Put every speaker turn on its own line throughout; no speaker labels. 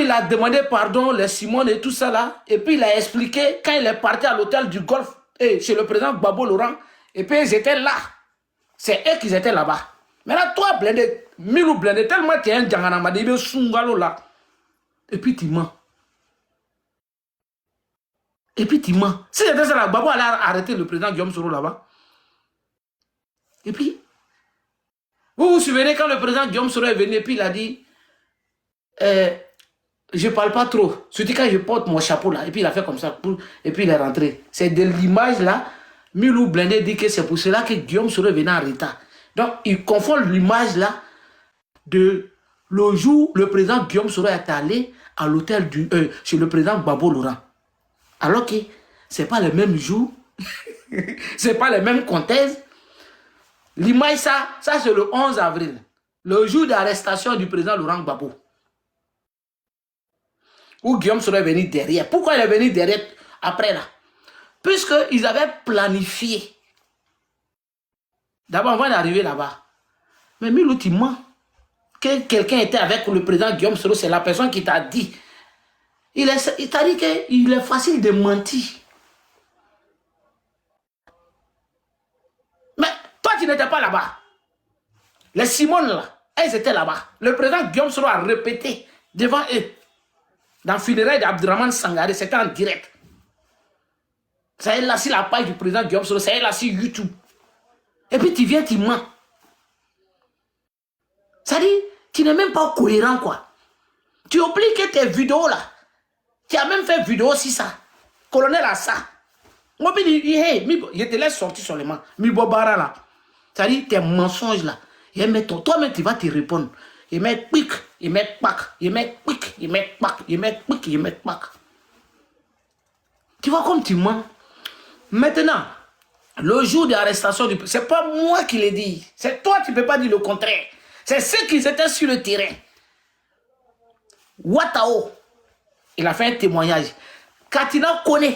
il a demandé pardon, les Simone et tout ça là. Et puis il a expliqué quand il est parti à l'hôtel du Golfe, chez le président Gbagbo Laurent. Et puis ils étaient là. C'est eux qui étaient là-bas. Maintenant, toi, Blindé, Milou Blindé, tellement tu es un Djanganamadi, il est Sungalo là. Et puis tu mens. Et puis tu mens. Si c'était ça là, Gbagbo allait arrêter le président Guillaume Soro là-bas. Et puis, vous vous souvenez quand le président Guillaume Soro est venu et puis il a dit je ne parle pas trop. Surtout quand je porte mon chapeau là. Et puis il a fait comme ça. Et puis il est rentré. C'est de l'image là. Milou Blindé dit que c'est pour cela que Guillaume Soro venait en retard. Donc il confond l'image là de le jour où le président Guillaume Soro est allé à l'hôtel chez le président Gbagbo Laurent. Alors que ce n'est pas le même jour. Ce n'est pas le même contexte. L'image ça c'est le 11 avril. Le jour d'arrestation du président Laurent Gbagbo. Où Guillaume Soro est venu derrière. Pourquoi il est venu derrière après là? Puisqu'ils avaient planifié. D'abord, avant d'arriver là-bas. Mais Milou, tu mens. Que quelqu'un était avec le président Guillaume Soro, c'est la personne qui t'a dit. Il t'a dit qu'il est facile de mentir. Mais toi, tu n'étais pas là-bas. Les Simone, là, elles étaient là-bas. Le président Guillaume Soro a répété devant eux. Dans le funérail d'Abdurrahman Sangaré, c'était en direct. Ça est là sur la page du président Guillaume Soro, ça est là sur YouTube. Et puis tu viens, tu mens. Ça dit, tu n'es même pas cohérent, quoi. Tu oublies que tes vidéos là, tu as même fait vidéo aussi ça. Colonel a ça. Moi, je dis, hey, je te laisse sortir seulement. Mibobara là. Ça dit, tes mensonges là. Toi-même, tu vas te répondre. Il met pic, il met pac, il met pic, il met pac, il met pic, il met pac. Tu vois comme tu mens. Maintenant, le jour de l'arrestation, ce n'est pas moi qui l'ai dit. C'est toi qui ne peux pas dire le contraire. C'est ceux qui étaient sur le terrain. Ouattao, il a fait un témoignage. Katina Kone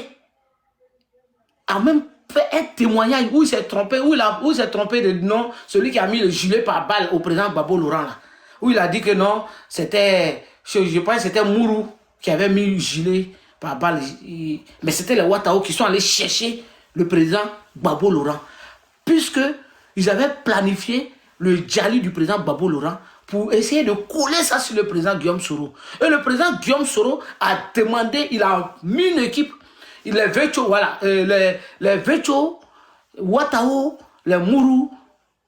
a même fait un témoignage où il s'est trompé, où il s'est trompé de nom, celui qui a mis le gilet par balle au président Gbagbo Laurent là. Où il a dit que non, c'était, je pense que c'était Mourou qui avait mis le gilet par balle. Mais c'était les Ouattao qui sont allés chercher le président Gbagbo Laurent. Puisqu'ils avaient planifié le djali du président Gbagbo Laurent pour essayer de coller ça sur le président Guillaume Soro. Et le président Guillaume Soro a demandé, il a mis une équipe, les Vecho, voilà, les Vecho, Ouattao, les Mourou,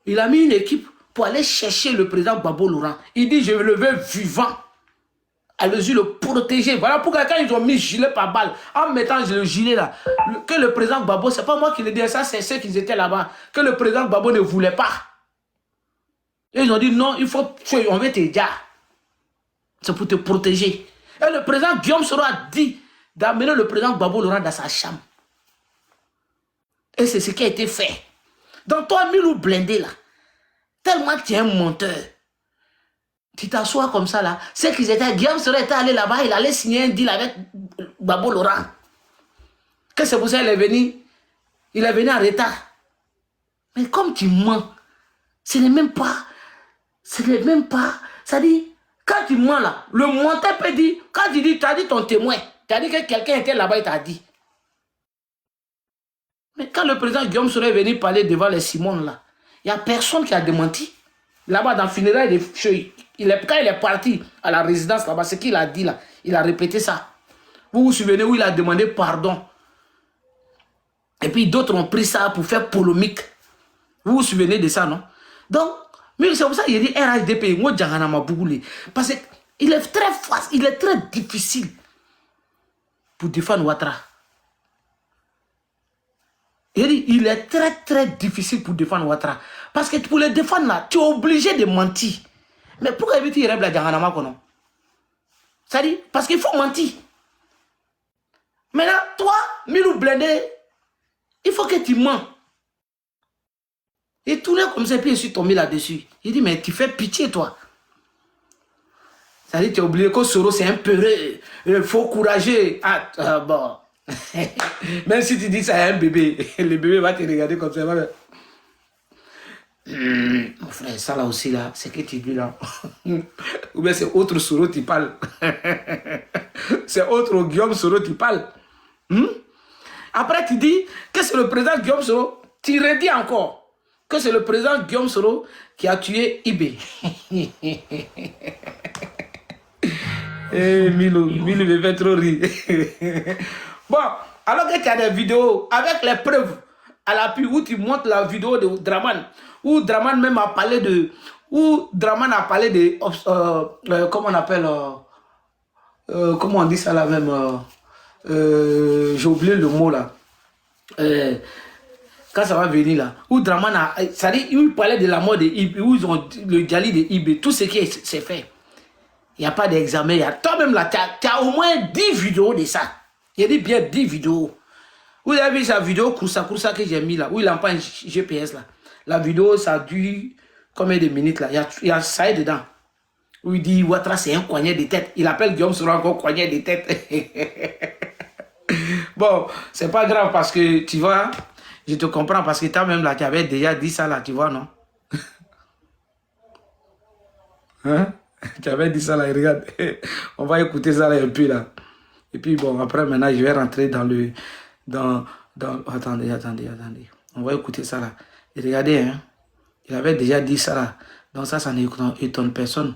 il a mis une équipe pour aller chercher le président Gbagbo Laurent. Il dit, je le veux vivant. Allez-y le protéger. Voilà pourquoi quand ils ont mis gilet par balle, en mettant le gilet là, que le président Gbagbo, c'est pas moi qui le dis, ça c'est ceux qui étaient là-bas, que le président Gbagbo ne voulait pas. Et ils ont dit non, il faut, on veut te dire. C'est pour te protéger. Et le président Guillaume Soro a dit d'amener le président Gbagbo Laurent dans sa chambre. Et c'est ce qui a été fait. Donc toi, Milou Blindé là, tellement que tu es un menteur. Tu t'assois comme ça là. C'est qu'ils étaient, Guillaume Soro était allé là-bas, il allait signer un deal avec Gbagbo Laurent. Que c'est pour ça qu'il est venu. Il est venu en retard. Mais comme tu mens, ce n'est même pas. Ça dit, quand tu mens là, le menteur peut dire, quand tu dis, tu as dit ton témoin, tu as dit que quelqu'un était là-bas, il t'a dit. Mais quand le président Guillaume Soro est venu parler devant les Simone là, il n'y a personne qui a démenti. Là-bas, dans le funérail, quand il est parti à la résidence là-bas, ce qu'il a dit là, il a répété ça. Vous vous souvenez où il a demandé pardon. Et puis d'autres ont pris ça pour faire polémique. Vous vous souvenez de ça, non? Donc, mais c'est pour ça qu'il dit RHDP, moi, Djanganama Bougoulé. Parce qu'il est très facile, il est très difficile pour défendre Ouattara. Il est très difficile pour défendre Ouattara. Parce que pour le défendre là, tu es obligé de mentir. Mais pourquoi éviter il rêve la Djanganama Kono? Ça dit, parce qu'il faut mentir. Maintenant, toi, Milou Blindé, il faut que tu mens. Et tout le monde comme ça, puis je suis tombé là-dessus. Il dit, mais tu fais pitié, toi. Ça dit, tu as oublié que Soro, c'est un peureux, il faut courageux. Ah, bon. Même si tu dis ça à un bébé, le bébé va te regarder comme ça. Mon frère, ça là aussi, là, c'est que tu dis là. Ou bien c'est autre Soro qui parle. C'est autre Guillaume Soro qui parle. Après, tu dis que c'est le président Guillaume Soro. Tu redis encore que c'est le président Guillaume Soro qui a tué Ibé. Milo me fait trop rire. Bon, alors que tu as des vidéos avec les preuves à l'appui où tu montres la vidéo de Draman, où Draman même a parlé de... Où Draman a parlé de... comment on appelle... comment on dit ça là même j'ai oublié le mot là. Quand ça va venir là. Où Draman a... C'est-à-dire, il parlait de la mort de Ibé, où ils ont le Djali de Ibé, tout ce qui s'est fait. Il n'y a pas d'examen. Toi-même là, tu as au moins 10 vidéos de ça. Il dit bien 10 vidéos. Vous avez vu sa vidéo, Koussa que j'ai mis là, où il n'a pas un GPS là. La vidéo, ça dure combien de minutes là? Il y a ça dedans. Où il dit, Ouattara, c'est un coignet de tête. Il appelle Guillaume Soro encore coignet de tête. Bon, c'est pas grave parce que, tu vois, je te comprends parce que toi-même là, tu avais déjà dit ça là, tu vois, non? Hein? Tu avais dit ça là, regarde. On va écouter ça là un peu là. Et puis bon, après maintenant, je vais rentrer dans le... Attendez. On va écouter ça là. Et regardez, hein. Il avait déjà dit ça là. Donc ça n'étonne personne.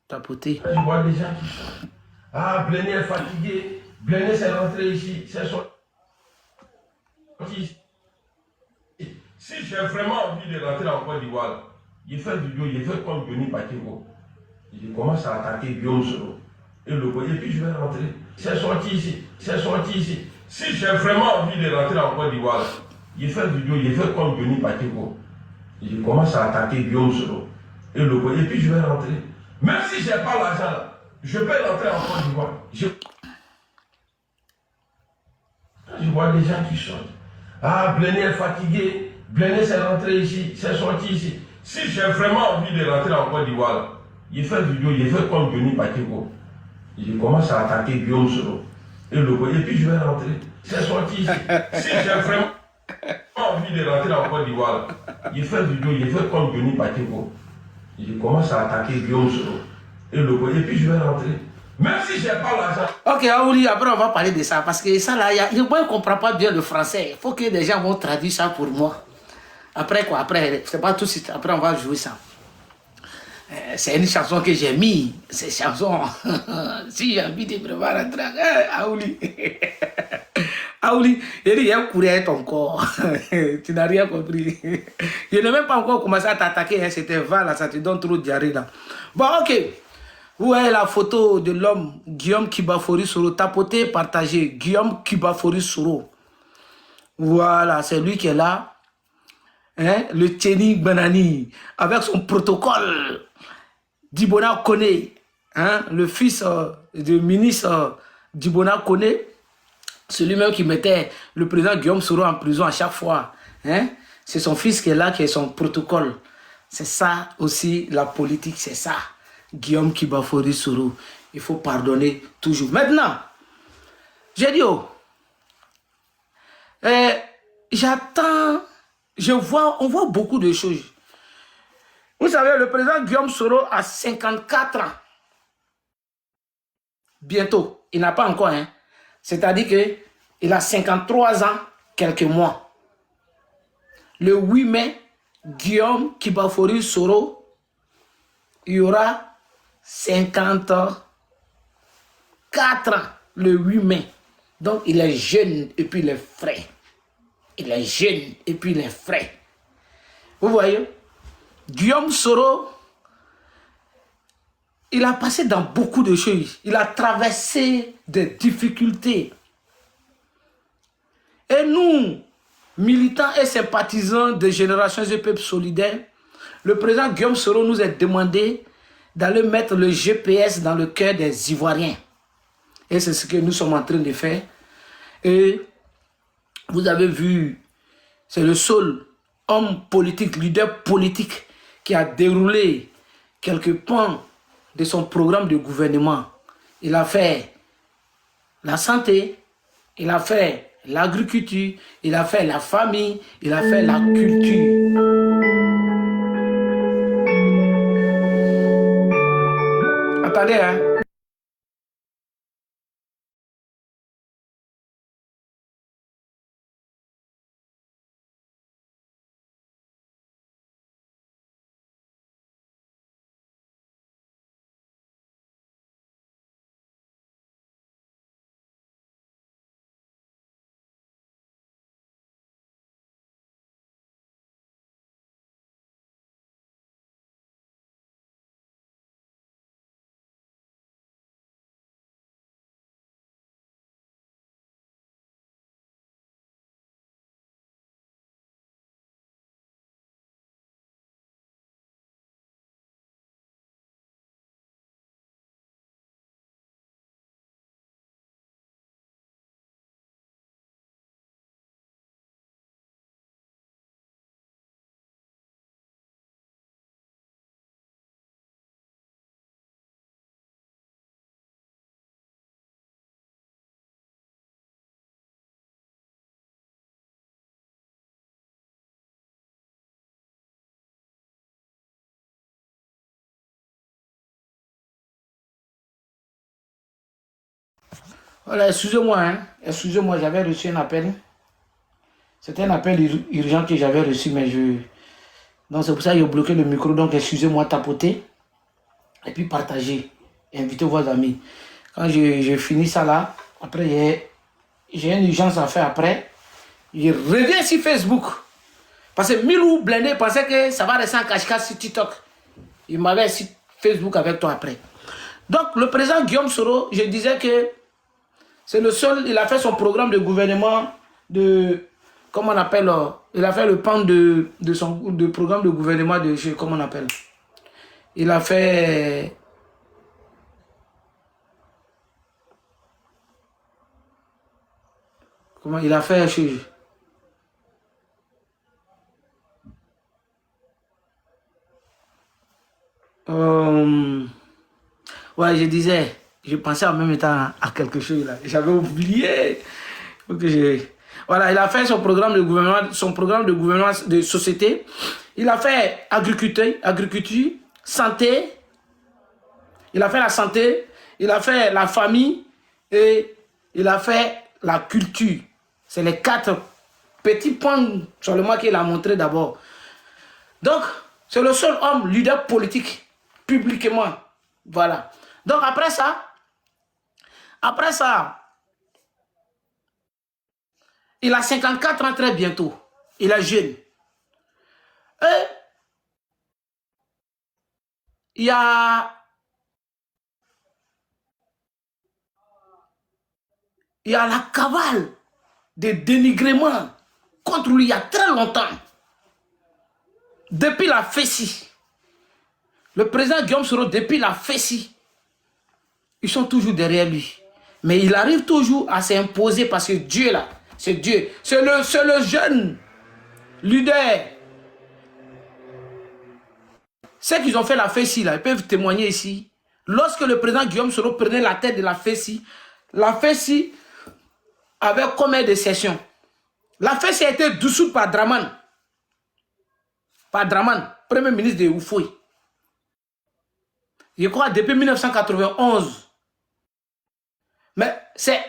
Tapoter.
Je vois des gens qui sont... Ah, Blené est fatigué. Blené s'est rentré ici. C'est sorti. Si j'ai vraiment envie de rentrer en Côte d'Ivoire, il fait vidéo, il fait comme Johnny Pacheco. Il commence à attaquer Guillaume Soro. Et le et puis je vais rentrer. C'est sorti ici. Si j'ai vraiment envie de rentrer en Côte d'Ivoire, il fait vidéo, il fait comme Johnny Pacheco. Il commence à attaquer Guillaume Soro. Et puis je vais rentrer. Même si je n'ai pas l'argent là, je peux rentrer en Côte d'Ivoire. Je vois des gens qui sortent. Ah, Blené est fatigué. Blené s'est rentré ici. C'est sorti ici. Si j'ai vraiment envie de rentrer en Côte d'Ivoire, il fait vidéo, il fait comme Johnny Pacheco. Il commence à attaquer Guillaume Soro. Et puis je vais rentrer. C'est sorti ici. Si j'ai vraiment envie de rentrer en Côte d'Ivoire, il fait vidéo, il fait comme Johnny Pacheco. Il commence à attaquer Guillaume Soro. Et puis je vais rentrer. Même si je n'ai pas l'argent.
Ok, Aouli, après on va parler de ça. Parce que ça là, moi je ne comprends pas bien le français. Il faut que des gens vont traduire ça pour moi. Après quoi? Après, c'est pas tout de suite. Après on va jouer ça. C'est une chanson que j'ai mis. Cette chanson. Si j'ai envie de prévoir un train. Aouli. Aouli, il dit, il y a un courrier à ton corps. Tu n'as rien compris. Je n'ai même pas encore commencé à t'attaquer. Hein. C'était va là, ça te donne trop de diarrhée là. Bon, ok. Vous voyez la photo de l'homme Guillaume Kibafori Soro. Tapotez, partagez. Guillaume Kibafori Soro. Voilà, c'est lui qui est là. Hein? Le Tchéni Banani. Avec son protocole. Dibona Kone. Hein? Le fils du ministre Dibona Kone. Celui-même qui mettait le président Guillaume Soro en prison à chaque fois. Hein? C'est son fils qui est là, qui est son protocole. C'est ça aussi, la politique, c'est ça. Guillaume Kibafori Soro. Il faut pardonner toujours. Maintenant, j'ai dit, j'attends, on voit beaucoup de choses. Vous savez, le président Guillaume Soro a 54 ans. Bientôt. Il n'a pas encore, hein. C'est-à-dire qu'il a 53 ans, quelques mois. Le 8 mai, Guillaume Kibafori Soro, il y aura 54 ans, le 8 mai. Donc, il est jeune et puis il est frais. Il est jeune et puis il est frais. Vous voyez, Guillaume Soro, il a passé dans beaucoup de choses. Il a traversé des difficultés. Et nous, militants et sympathisants de Génération et Peuple Solidaire, le président Guillaume Soro nous a demandé d'aller mettre le GPS dans le cœur des Ivoiriens. Et c'est ce que nous sommes en train de faire. Et vous avez vu, c'est le seul homme politique, leader politique, qui a déroulé quelques points de son programme de gouvernement. Il a fait la santé, il a fait l'agriculture, il a fait la famille, il a fait la culture. Regardez, hein. Voilà, excusez-moi, hein. Excusez-moi, j'avais reçu un appel. C'était un appel urgent que j'avais reçu, mais je... Donc c'est pour ça que j'ai bloqué le micro. Donc excusez-moi, tapoter. Et puis partager. Invitez vos amis. Quand je finis ça là, après j'ai une urgence à faire après. Je reviens sur Facebook. Parce que Milou Blindé pensait que ça va rester en cache-cache sur TikTok. Il m'avait sur Facebook avec toi après. Donc le président Guillaume Soro, je disais que c'est le seul, il a fait son programme de gouvernement de, comment on appelle, il a fait le pan de son programme de gouvernement de, comment on appelle, il a fait, comment il a fait, ouais, je disais, je pensais en même temps à quelque chose là. J'avais oublié. Voilà, il a fait son programme de gouvernement de société. Il a fait agriculture, santé. Il a fait la santé. Il a fait la famille et il a fait la culture. C'est les 4 petits points seulement qu'il a montré d'abord. Donc, c'est le seul homme leader politique publiquement. Voilà. Donc après ça, il a 54 ans très bientôt. Il est jeune. Et il y a la cavale de dénigrement contre lui il y a très longtemps. Depuis la FESI. Le président Guillaume Soro, depuis la FESI, ils sont toujours derrière lui. Mais il arrive toujours à s'imposer parce que Dieu là, c'est Dieu. C'est le jeune leader. Ceux qui ont fait la FESI là, ils peuvent témoigner ici. Lorsque le président Guillaume Soro prenait la tête de la FESI avait combien de sessions? La FESI a été dissoute par Draman. Par Draman, premier ministre de Oufoui. Je crois depuis 1991. Mais c'est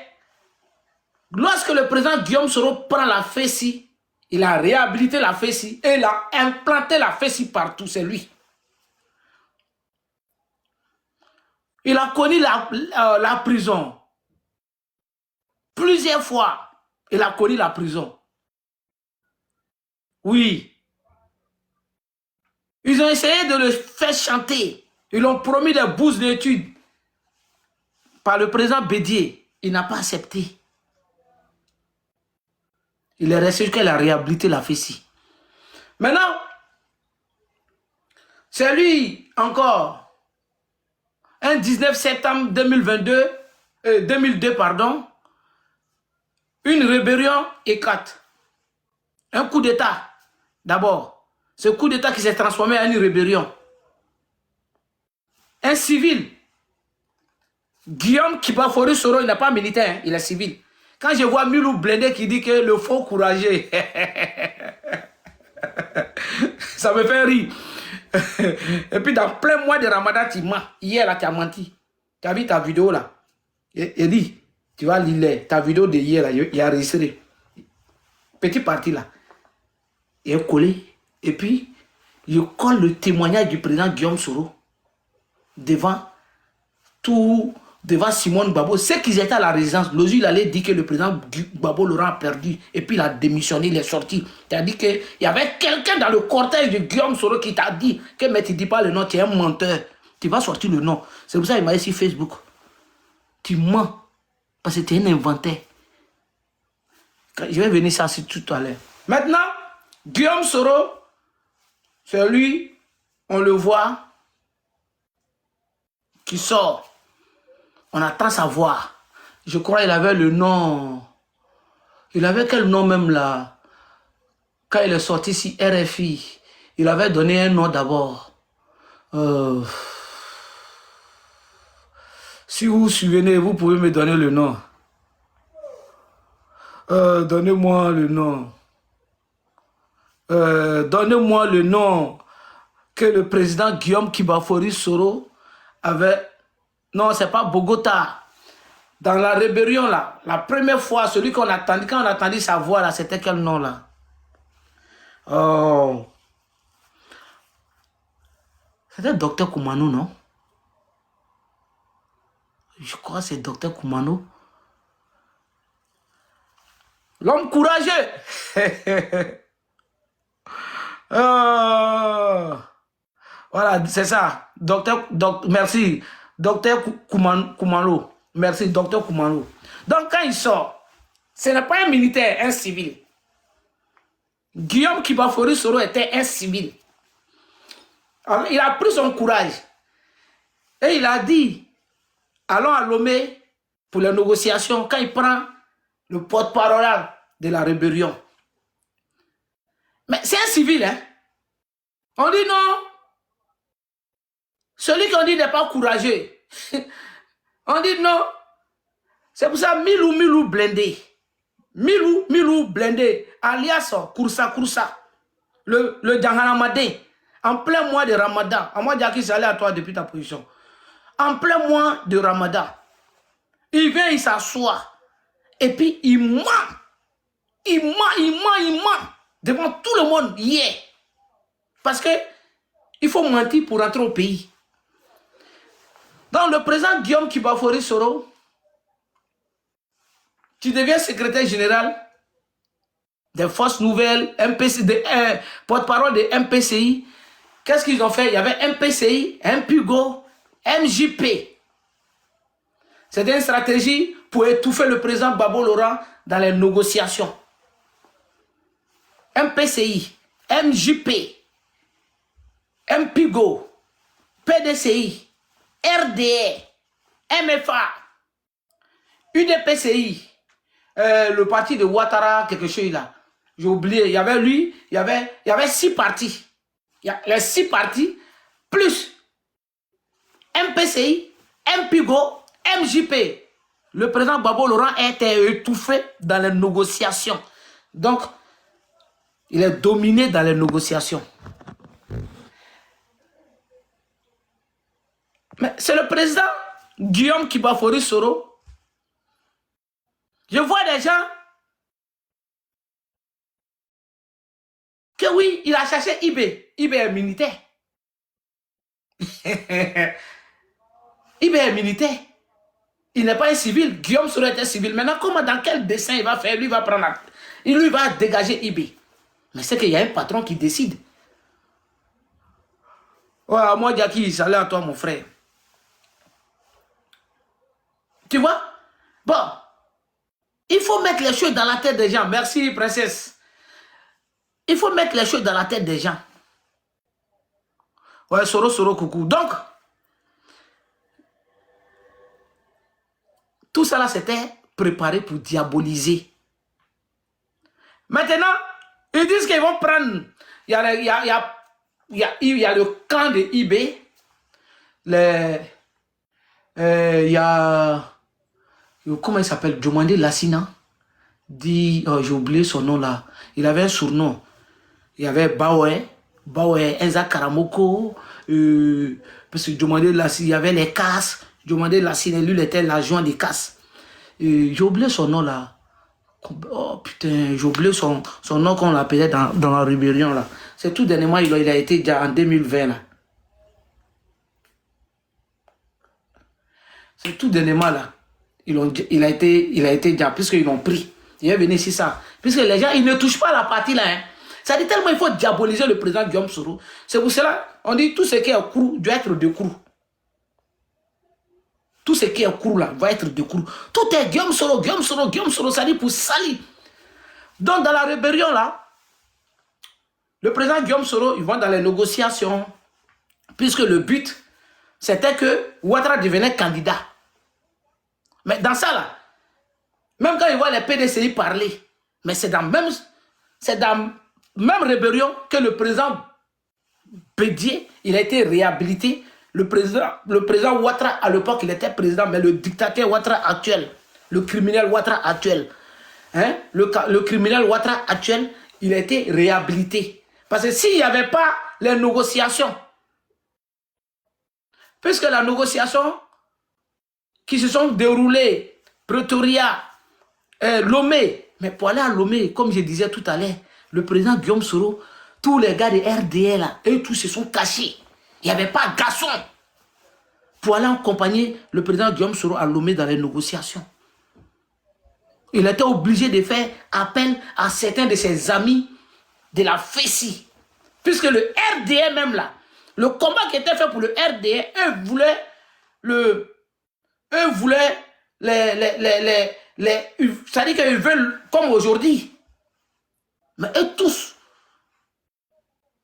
lorsque le président Guillaume Soro prend la FESI, il a réhabilité la FESI et il a implanté la FESI partout, c'est lui. Il a connu la prison. Plusieurs fois, il a connu la prison. Oui. Ils ont essayé de le faire chanter. Ils ont promis des bourses d'études par le président Bédier. Il n'a pas accepté. Il est resté jusqu'à la réhabilité la FESI. Maintenant, c'est lui encore, un 19 septembre 2002, pardon, une rébellion éclate. Un coup d'État, d'abord. Ce coup d'État qui s'est transformé en une rébellion. Un civil, Guillaume Kibafori Soro, il n'est pas militaire, hein, il est civil. Quand je vois Milou Blindé qui dit que le faux courageux, ça me fait rire. Et puis dans plein mois de Ramadan, tu mens. Hier, là, tu as menti. Tu as vu ta vidéo là? Il dit, tu vas lire ta vidéo de hier là, il a enregistré. Petit parti là. Il est collé. Et puis, je colle le témoignage du président Guillaume Soro devant Simone Gbagbo. Ceux qui étaient à la résidence, l'autre il allait dire que le président Gbagbo Laurent a perdu. Et puis il a démissionné, il est sorti. C'est-à-dire qu'il y avait quelqu'un dans le cortège de Guillaume Soro qui t'a dit que mais tu ne dis pas le nom, tu es un menteur. Tu vas sortir le nom. C'est pour ça qu'il m'a dit sur Facebook. Tu mens. Parce que tu es un inventeur. Je vais venir ça tout à l'heure. Maintenant, Guillaume Soro, c'est lui, on le voit, qui sort. On attend sa voix. Je crois qu'il avait le nom. Il avait quel nom même là? Quand il est sorti ici, RFI, il avait donné un nom d'abord. Si vous vous souvenez, vous pouvez me donner le nom. Donnez-moi le nom. Donnez-moi le nom que le président Guillaume Kibafori Soro avait. Non, c'est pas Bogota. Dans la rébellion là, la première fois, celui qu'on attendait, quand on attendait sa voix là, c'était quel nom là? Oh. C'était Docteur Koumano, non? Je crois que c'est Docteur Koumano. L'homme courageux. Voilà, c'est ça. Merci. Docteur Koumano. Merci, Docteur Koumano. Donc, quand il sort, ce n'est pas un militaire, un civil. Guillaume Kibafori Soro était un civil. Alors, il a pris son courage. Et il a dit, allons à Lomé pour les négociations, quand il prend le porte-parole de la rébellion. Mais c'est un civil, hein. On dit non. Celui qu'on dit n'est pas courageux. On dit non. C'est pour ça, Milou blindé. Milou blindé. Alias Koursa. Le Djanganamadé. En plein mois de Ramadan. À moi, Jackie, c'est allé à toi depuis ta position. En plein mois de Ramadan. Il vient, il s'assoit. Et puis, il ment. Il ment. Devant tout le monde, hier. Parce que il faut mentir pour rentrer au pays. Donc, le président Guillaume Kibafori Soro, tu deviens secrétaire général des Forces Nouvelles, porte-parole de MPCI. Qu'est-ce qu'ils ont fait? Il y avait MPCI, MPUGO, MJP. C'était une stratégie pour étouffer le président Gbagbo Laurent dans les négociations. MPCI, MJP, MPUGO, PDCI, RDE, MFA, UDPCI, le parti de Ouattara, quelque chose là. J'ai oublié, il y avait lui, il y avait 6 partis. Il y a les 6 partis, plus MPCI, MPUGO, MJP. Le président Gbagbo Laurent a été étouffé dans les négociations. Donc, il est dominé dans les négociations. Mais c'est le président Guillaume Kibafori Soro. Je vois des gens que oui, il a cherché IB. IB est militaire. IB est militaire. Il n'est pas un civil. Guillaume Soro était civil. Maintenant, comment, dans quel dessin il va faire? Lui va prendre lui va dégager IB. Mais c'est qu'il y a un patron qui décide. Ouais, moi, Jackie, salut à toi, mon frère. Tu vois? Bon. Il faut mettre les choses dans la tête des gens. Merci, princesse. Il faut mettre les choses dans la tête des gens. Ouais, Soro, coucou. Donc, tout ça là, c'était préparé pour diaboliser. Maintenant, ils disent qu'ils vont prendre... Il y a le camp de IB. Il y a... Comment il s'appelle? Diomandé Lassina. J'ai oublié son nom là. Il avait un surnom. Il y avait Baoué, Enza Karamoko. Parce que Diomandé Lassina, il y avait les casses. Diomandé Lassine, lui, il était l'adjoint des casses. J'ai oublié son nom là. Oh putain, j'ai oublié son nom qu'on l'appelait dans la rébellion là. C'est tout dernièrement, il a été déjà en 2020 là. C'est tout dernièrement là. Il a été déjà, puisqu'ils l'ont pris. Il est venu ici ça. Puisque les gens, ils ne touchent pas à la partie là. Hein. Ça dit tellement il faut diaboliser le président Guillaume Soro. C'est pour cela, on dit tout ce qui est courroux doit être de courroux. Tout ce qui est courroux là va être de courroux. Tout est Guillaume Soro, Guillaume Soro, Guillaume Soro, ça dit pour salir. Donc dans la rébellion là, le président Guillaume Soro, ils vont dans les négociations. Puisque le but, c'était que Ouattara devenait candidat. Mais dans ça là, même quand ils voient les PDCI parler, mais c'est dans même rébellion que le président Bédié, il a été réhabilité. Le président Ouattara, à l'époque, il était président, mais le dictateur Ouattara actuel, le criminel Ouattara actuel, hein, le criminel Ouattara actuel, il a été réhabilité. Parce que s'il n'y avait pas les négociations, puisque la négociation qui se sont déroulées, Pretoria, Lomé, mais pour aller à Lomé, comme je disais tout à l'heure, le président Guillaume Soro, tous les gars de RDL, là, eux tous se sont cachés. Il n'y avait pas de garçon pour aller accompagner le président Guillaume Soro à Lomé dans les négociations. Il était obligé de faire appel à certains de ses amis de la FESI. Puisque le RDL même là, le combat qui était fait pour le RDL, eux voulaient ça dit qu'ils veulent comme aujourd'hui. Mais eux tous,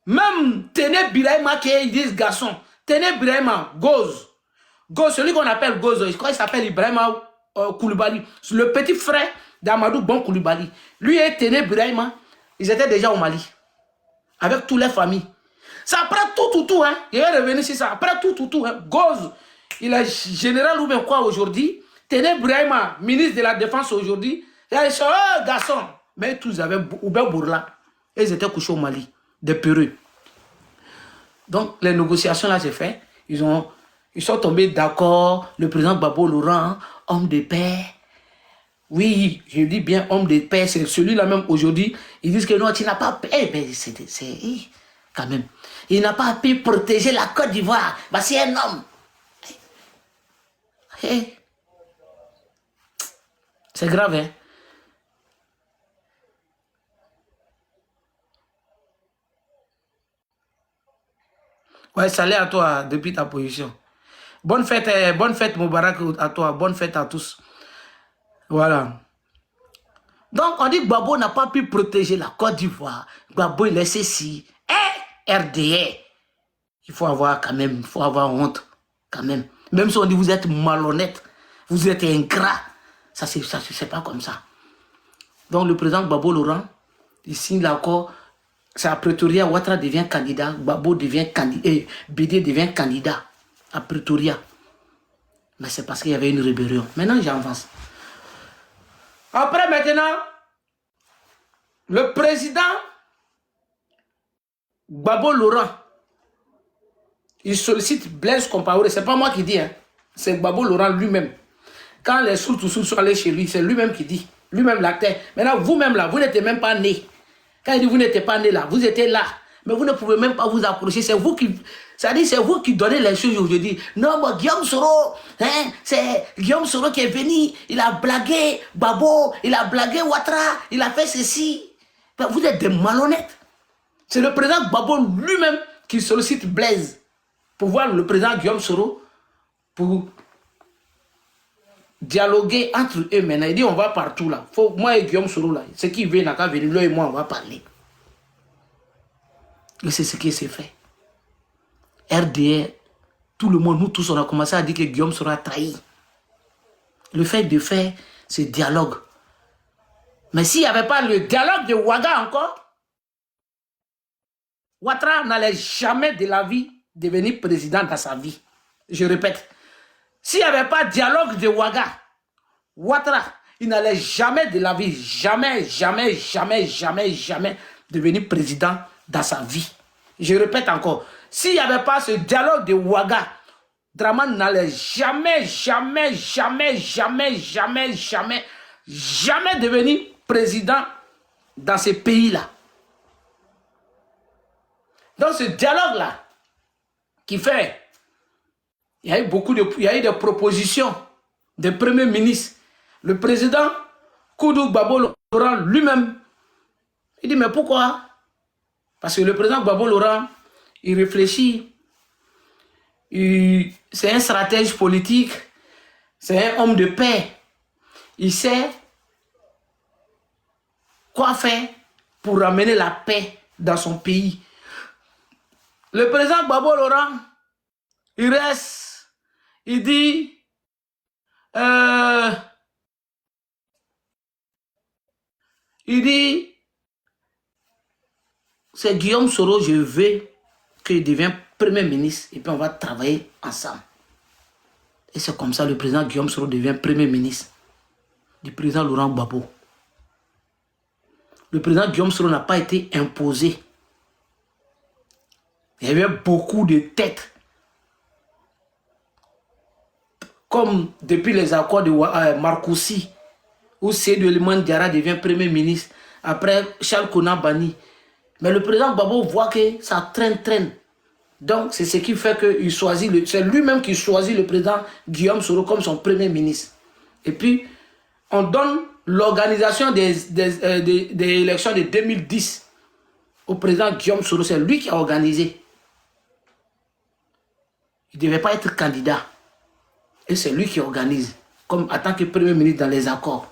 même Téné Birahima qui ils disent garçon, Téné Birahima, Goz, celui qu'on appelle Goz, je crois qu'il s'appelle Ibrahima Koulibaly, le petit frère d'Amadou Bon Koulibaly. Lui et Téné Birahima, ils étaient déjà au Mali, avec toutes les familles. Ça après tout, hein, il est revenu sur ça, après tout, hein, Goz, il est général ou bien quoi aujourd'hui, Téné Birahima, ministre de la Défense aujourd'hui, il a dit, oh garçon, mais tous avaient Oubé Bourla, et ils étaient couchés au Mali, des Péreux. Donc les négociations là, c'est fait, ils sont tombés d'accord, le président Gbagbo Laurent, homme de paix. Oui, je dis bien homme de paix, c'est celui-là même aujourd'hui, ils disent que non, tu n'as pas paix, mais c'est quand même, il n'a pas pu protéger la Côte d'Ivoire, bah, c'est un homme. Hey. C'est grave, hein. Ouais, salut à toi depuis ta position. Bonne fête Moubarak à toi, bonne fête à tous. Voilà. Donc on dit que Gbagbo n'a pas pu protéger la Côte d'Ivoire. Gbagbo il est ceci. RDA. Il faut avoir quand même, il faut avoir honte quand même. Même si on dit vous êtes malhonnête, vous êtes ingrat, ça c'est pas comme ça. Donc le président Gbagbo Laurent, il signe l'accord. C'est à Pretoria, Ouattara devient candidat, Gbagbo devient candidat, Bédié devient candidat à Pretoria. Mais c'est parce qu'il y avait une rébellion. Maintenant, j'avance. Après, maintenant, le président Gbagbo Laurent, il sollicite Blaise Compaoré. C'est pas moi qui dis, hein. C'est Gbagbo Laurent lui-même. Quand les Soultoussous sont allés chez lui, c'est lui-même qui dit. Lui-même l'acteur. Maintenant, vous-même là, vous n'êtes même pas né. Quand il dit vous n'étiez pas né là, vous étiez là. Mais vous ne pouvez même pas vous approcher. C'est vous qui... Ça dit, c'est vous qui donnez les choses aujourd'hui. Non, moi, Guillaume Soro, hein, c'est Guillaume Soro qui est venu. Il a blagué Gbagbo, il a blagué Ouattara, il a fait ceci. Ben, vous êtes des malhonnêtes. C'est le président Gbagbo lui-même qui sollicite Blaise pour voir le président Guillaume Soro pour dialoguer entre eux maintenant. Il dit on va partout là. Faut, moi et Guillaume Soro là, ce qui veut n'a qu'à venir, là et moi on va parler. Et c'est ce qui s'est fait. RDR, tout le monde, nous tous on a commencé à dire que Guillaume Soro a trahi. Le fait de faire ce dialogue. Mais s'il n'y avait pas le dialogue de Ouaga encore, Ouattara n'allait jamais de la vie devenir président dans sa vie. Je répète. S'il n'y avait pas de dialogue de Ouaga, Ouattara, il n'allait jamais de la vie, jamais devenir président dans sa vie. Je répète encore, s'il n'y avait pas ce dialogue de Ouaga, Draman n'allait jamais devenir président dans ce pays-là. Donc ce dialogue-là, qui fait, il y a eu des propositions des premiers ministres. Le président Koudou Gbagbo Laurent lui-même, il dit mais pourquoi? Parce que le président Gbagbo Laurent, il réfléchit, c'est un stratège politique, c'est un homme de paix. Il sait quoi faire pour ramener la paix dans son pays. Le président Gbagbo Laurent, il reste, il dit, c'est Guillaume Soro, je veux qu'il devienne Premier ministre et puis on va travailler ensemble. Et c'est comme ça le président Guillaume Soro devient Premier ministre du président Laurent Gbagbo. Le président Guillaume Soro n'a pas été imposé. Il y avait beaucoup de têtes. Comme depuis les accords de Marcoussi, où Seydou Eliman Diarra devient Premier ministre, après Charles Konan Bani. Mais le président Gbagbo voit que ça traîne. Donc c'est ce qui fait qu'il choisit, c'est lui-même qui choisit le président Guillaume Soro comme son Premier ministre. Et puis, on donne l'organisation des élections de 2010 au président Guillaume Soro. C'est lui qui a organisé. Il ne devait pas être candidat. Et c'est lui qui organise, comme en tant que Premier ministre dans les accords.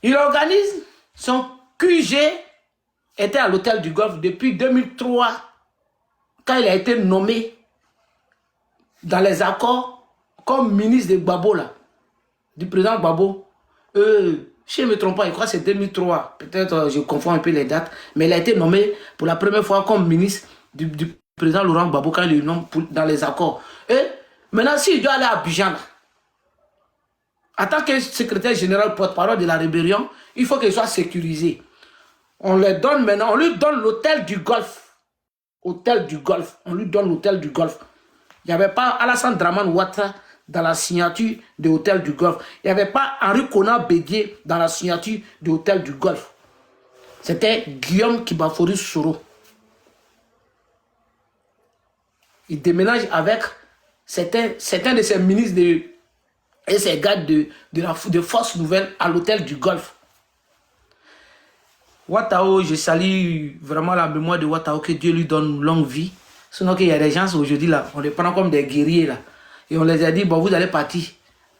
Il organise, son QG était à l'hôtel du Golfe depuis 2003, quand il a été nommé dans les accords comme ministre de Gbagbo, là, du président Gbagbo. Je ne me trompe pas, je crois que c'est 2003, peut-être je confonds un peu les dates, mais il a été nommé pour la première fois comme ministre du président Laurent Gbagbo quand il le nomme dans les accords. Et maintenant, s'il doit aller à Abidjan, en tant que secrétaire général porte-parole de la rébellion, il faut qu'il soit sécurisé. On lui donne maintenant, on lui donne l'hôtel du Golfe. Hôtel du Golfe. On lui donne l'hôtel du Golfe. Il n'y avait pas Alassane Dramane Ouattara dans la signature de l'hôtel du Golfe. Il n'y avait pas Henri Konan Bédié dans la signature de l'hôtel du Golfe. C'était Guillaume Kibafori Soro. Il déménage avec certains de ses ministres et ses gardes de Force Nouvelle à l'hôtel du Golfe. Ouattao, je salue vraiment la mémoire de Ouattao, que Dieu lui donne longue vie. Sinon qu'il y a des gens aujourd'hui là, on les prend comme des guerriers là. Et on les a dit, bon vous allez partir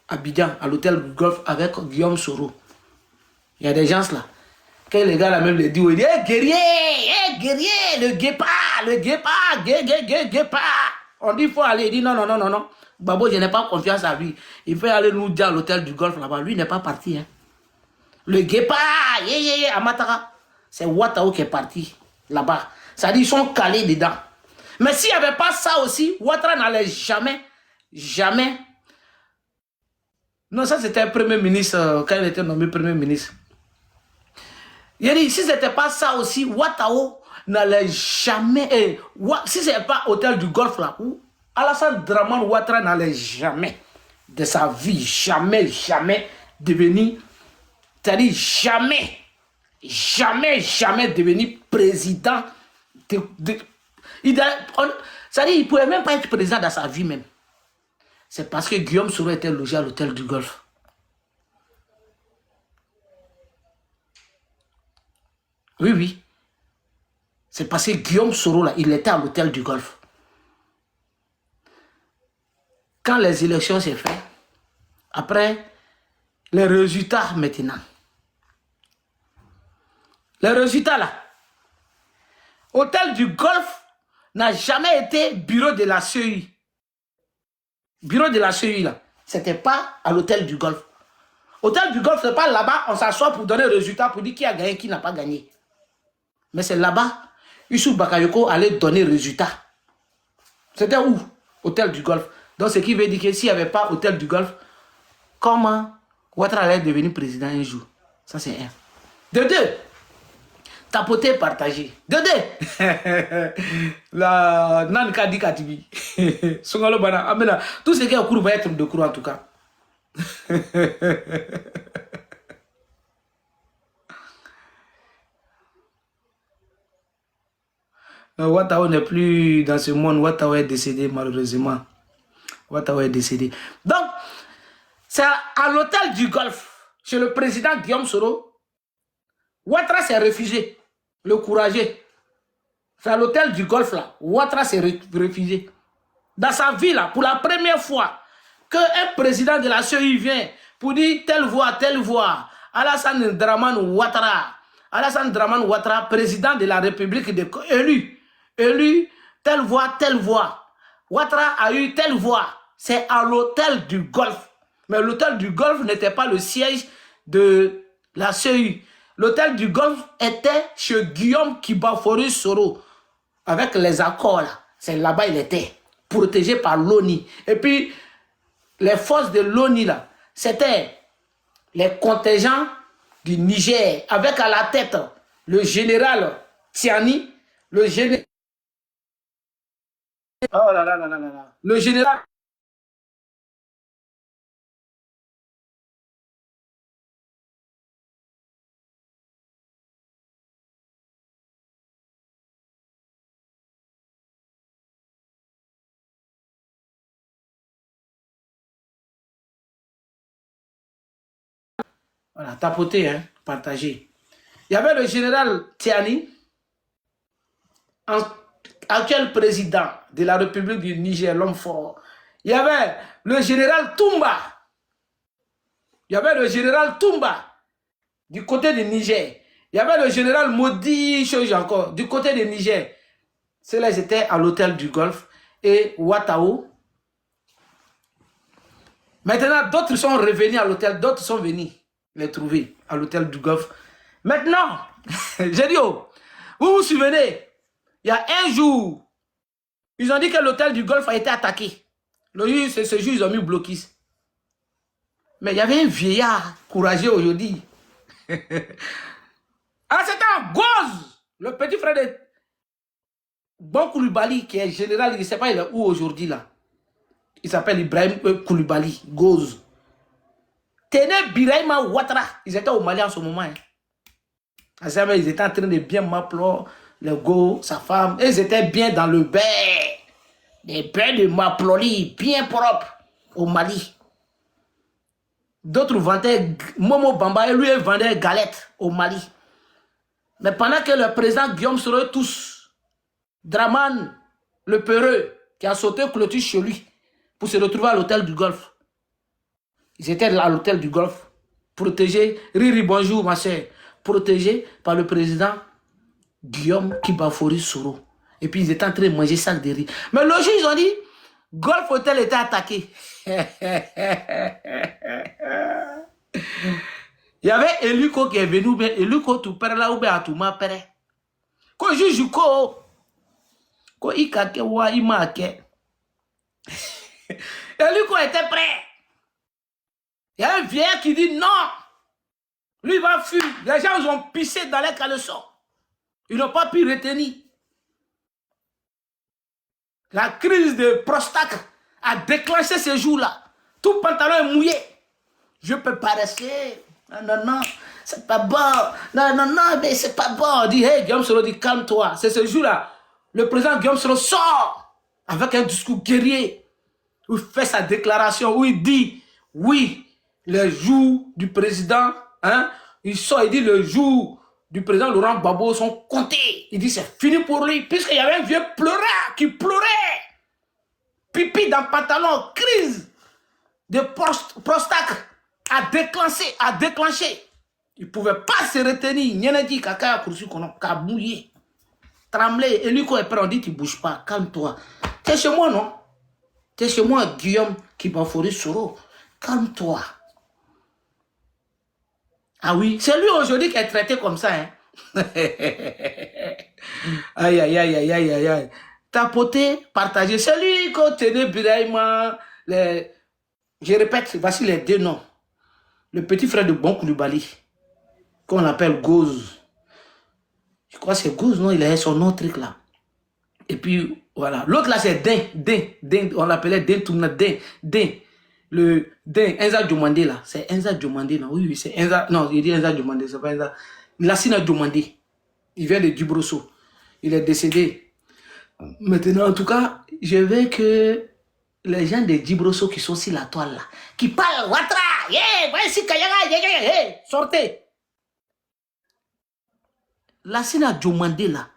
à Abidjan, à l'hôtel du Golfe avec Guillaume Soro. Il y a des gens là. Quand les gars là même les disent, ils disent, hey, guerrier, le guépard, guépard. On dit, il faut aller. Il dit, non. Gbagbo, je n'ai pas confiance à lui. Il faut aller nous dire à l'hôtel du Golfe là-bas. Lui n'est pas parti. Hein. Le guépard, Amatara. C'est Ouattao qui est parti là-bas. Ça dit, ils sont calés dedans. Mais s'il n'y avait pas ça aussi, Ouattara n'allait jamais. Non, ça c'était un Premier ministre, quand il était nommé Premier ministre. Il a dit, si ce n'était pas ça aussi, Ouattao n'allait jamais. Si ce n'est pas hôtel du Golfe là, où Alassane Dramane Ouattara n'allait jamais de sa vie, jamais devenir, c'est-à-dire jamais devenir président. C'est-à-dire, il ne pouvait même pas être président dans sa vie même. C'est parce que Guillaume Soro était logé à l'hôtel du Golfe. Oui. C'est parce que Guillaume Soro, là, il était à l'hôtel du Golfe. Quand les élections s'est fait, après, les résultats maintenant. Les résultats là. Hôtel du Golfe n'a jamais été bureau de la CEI. Bureau de la CEI là. C'était pas à l'hôtel du Golfe. Hôtel du Golfe, c'est pas là-bas, on s'assoit pour donner le résultat, pour dire qui a gagné, qui n'a pas gagné. Mais c'est là-bas, Youssouf Bakayoko allait donner le résultat. C'était où? Hôtel du Golfe. Donc ce qui veut dire que s'il n'y avait pas hôtel du Golfe, comment Ouattara allait devenir président un jour? Ça c'est un. De deux, Tapoter, partager. Dédé. La Nan Kadi Katibi. Songalo Bana. Amena. Tout ce qui est au cours va être de cours en tout cas. Ouattara n'est plus dans ce monde. Ouattara est décédé malheureusement. Ouattara est décédé. Donc, c'est à l'hôtel du Golfe, chez le président Guillaume Soro. Ouattara s'est réfugié, le courageux. C'est à l'hôtel du Golfe là. Ouattara s'est réfugié. Dans sa vie là, pour la première fois, qu'un président de la CEI vient pour dire telle voix, Alassane Dramane Ouattara, président de la République élu, telle voix. Ouattara a eu telle voix. C'est à l'hôtel du Golfe. Mais l'hôtel du Golfe n'était pas le siège de la CEI. L'hôtel du Golfe était chez Guillaume Kibafory Soro. Avec les accords là. C'est là-bas il était. Protégé par l'ONI. Et puis, les forces de l'ONI là, c'était les contingents du Niger, avec à la tête le général Tiani, le général... Oh là là là là là. Le général... Voilà, tapoter, hein, partager. Il y avait le général Tiani, actuel président de la République du Niger, l'homme fort. Il y avait le général Toumba. Il y avait le général Toumba du côté du Niger. Il y avait le général Modi, chose encore, du côté du Niger. Ceux-là, ils étaient à l'hôtel du Golfe. Et Ouattara. Maintenant, d'autres sont revenus à l'hôtel, d'autres sont venus les trouver à l'hôtel du Golfe. Maintenant, j'ai dit, oh, vous vous souvenez, il y a un jour, ils ont dit que l'hôtel du Golfe a été attaqué. Le jour, ce jour, ils ont mis blocus. Mais il y avait un vieillard courageux aujourd'hui. Ah, c'était un Goz, le petit frère de Bon Koulibaly, qui est général, il ne sait pas il est où aujourd'hui là. Il s'appelle Ibrahim Koulibaly, Goz. Téné Birahima Ouattara, ils étaient au Mali en ce moment. Hein. Ils étaient en train de bien Maplo, le go, sa femme, ils étaient bien dans le bain. Des bains de Maploli, bien propres au Mali. D'autres vendaient Momo Bamba et lui il vendait galettes au Mali. Mais pendant que le président Guillaume Soro tous, Dramane, le peureux, qui a sauté clôture chez lui pour se retrouver à l'hôtel du Golfe. Ils étaient à l'hôtel du Golfe, protégés, Riri bonjour ma soeur, protégés par le président Guillaume Kibafory Soro. Et puis ils étaient en train de manger sac de riz. Mais le jour ils ont dit, Golf Hotel était attaqué. Il y avait Eluko qui est venu, mais Eluko tu perds là ou bien tu m'as perdu. Quand je joue, quand il kake wa il m'a ke. Eluko était prêt. Il y a un vieillard qui dit non. Lui il va fuir. Les gens ils ont pissé dans les caleçons. Ils n'ont pas pu retenir. La crise de prostate a déclenché ce jour-là. Tout pantalon est mouillé. Je peux pas rester. Non, non, non, c'est pas bon. Non, non, non, mais c'est pas bon. On dit, hey, Guillaume Soro dit, calme-toi. C'est ce jour-là. Le président Guillaume Soro sort avec un discours guerrier. Où il fait sa déclaration, où il dit, oui, le jour du président, hein, il sort, il dit, le jour du président Laurent Gbagbo sont comptés. Il dit, c'est fini pour lui, puisqu'il y avait un vieux pleureur qui pleurait. Pipi dans le pantalon, crise de prostate a déclenché. Il ne pouvait pas se retenir. Il n'y a dit qu'à coursu qu'on a mouillé. Tremblé. Et lui, quand il prend, on dit, tu ne bouges pas, calme-toi. Tu es chez moi, non? Tu es chez moi, Guillaume Kibafory Soro. Calme-toi. Ah oui, c'est lui aujourd'hui qui est traité comme ça. Hein? Aïe, aïe, aïe, aïe, aïe, aïe, aïe. Tapoter, partager. C'est lui qui a tenu Birahima. Je répète, voici les deux noms. Le petit frère de Bon Koulibaly, qu'on appelle Goz. Je crois que c'est Gouze, non? Il a son autre truc là. Et puis, voilà. L'autre là, c'est Din. On l'appelait Din Tourna. Din. Le Din, Enza Diomandé là. C'est Enza Diomandé, non? Oui, c'est Enza. Non, il dit Enza Diomandé, c'est pas Enza. Lassina Diomandé. Il vient de Dubrosso. Il est décédé. Maintenant, en tout cas, je veux que les gens de Dibrosso qui sont sur la toile là, qui parlent, Ouattara, voici Kayaga, sortez. Lassina Diomandé là,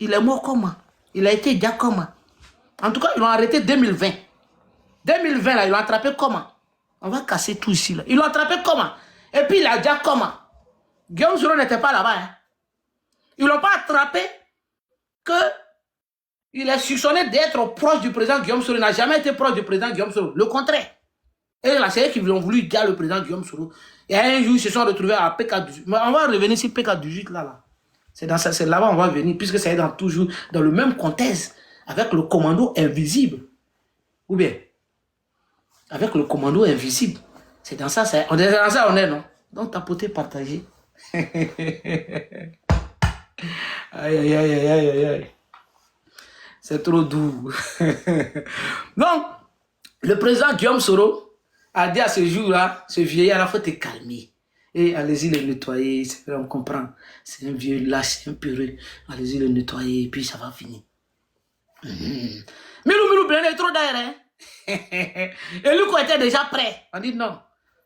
il est mort comment? Il a été déjà comment? En tout cas, ils l'ont arrêté 2020. 2020 là, ils l'ont attrapé comment? On va casser tout ici là. Ils l'ont attrapé comment? Et puis il a déjà comment? Guillaume Soro n'était pas là-bas. Hein? Ils l'ont pas attrapé que il est soupçonné d'être proche du président Guillaume Soro. Il n'a jamais été proche du président Guillaume Soro. Le contraire. Et là, c'est eux qui ont voulu dire le président Guillaume Soro. Et un jour, ils se sont retrouvés à PK18. Mais on va revenir sur PK18 là. C'est là-bas on va venir, puisque c'est toujours dans le même contexte, avec le commando invisible. Ou bien, avec le commando invisible. C'est dans ça, on est dans ça, on est, non? Donc, tapoter, partager. Aïe, aïe, aïe, aïe, aïe, aïe. C'est trop doux. Donc, le président Guillaume Soro a dit à ce jour-là, ce vieillard, il faut te calmer. Et allez-y le nettoyer, on comprend. C'est un vieux lâche, c'est un peureux. Allez-y le nettoyer, et puis ça va finir. Milou, Blende est trop d'air, hein? Et lui, quoi, était déjà prêt. On dit non.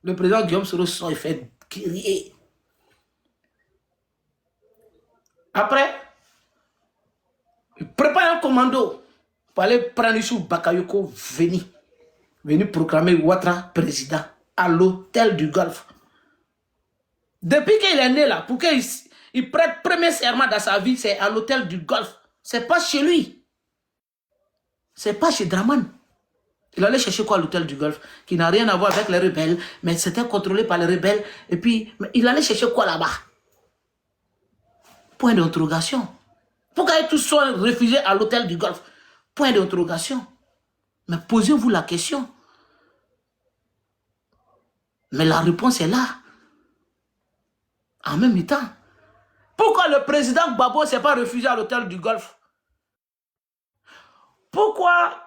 Le président Guillaume Soro sort, il fait crier. Après, il prépare un commando pour aller prendre sous Bakayoko, venir proclamer Ouattara président à l'hôtel du Golfe. Depuis qu'il est né là, pour qu'il prête premier serment dans sa vie, c'est à l'hôtel du Golfe. C'est pas chez lui. C'est pas chez Draman. Il allait chercher quoi à l'hôtel du Golfe, qui n'a rien à voir avec les rebelles, mais c'était contrôlé par les rebelles. Et puis, il allait chercher quoi là-bas? Point d'interrogation. Pourquoi ils tous sont réfugiés à l'hôtel du Golfe? Point d'interrogation. Mais posez-vous la question. Mais la réponse est là. En même temps, pourquoi le président Gbagbo ne s'est pas réfugié à l'hôtel du Golfe? Pourquoi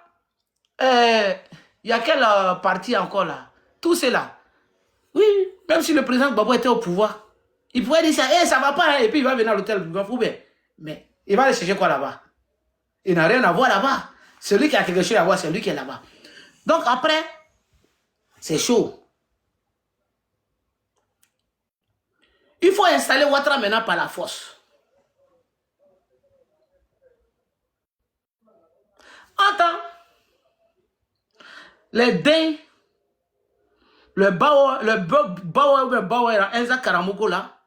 il y a quel parti encore là? Tout c'est là. Oui, même si le président Gbagbo était au pouvoir, il pourrait dire ça, ça va pas, hein, et puis il va venir à l'hôtel du Golfe. Mais il va aller chercher quoi là-bas? Il n'a rien à voir là-bas. Celui qui a quelque chose à voir, c'est lui qui est là-bas. Donc après, c'est chaud. Il faut installer Ouattara maintenant par la force. Entends, les Dins, le Bauer, Enza Karamoko là,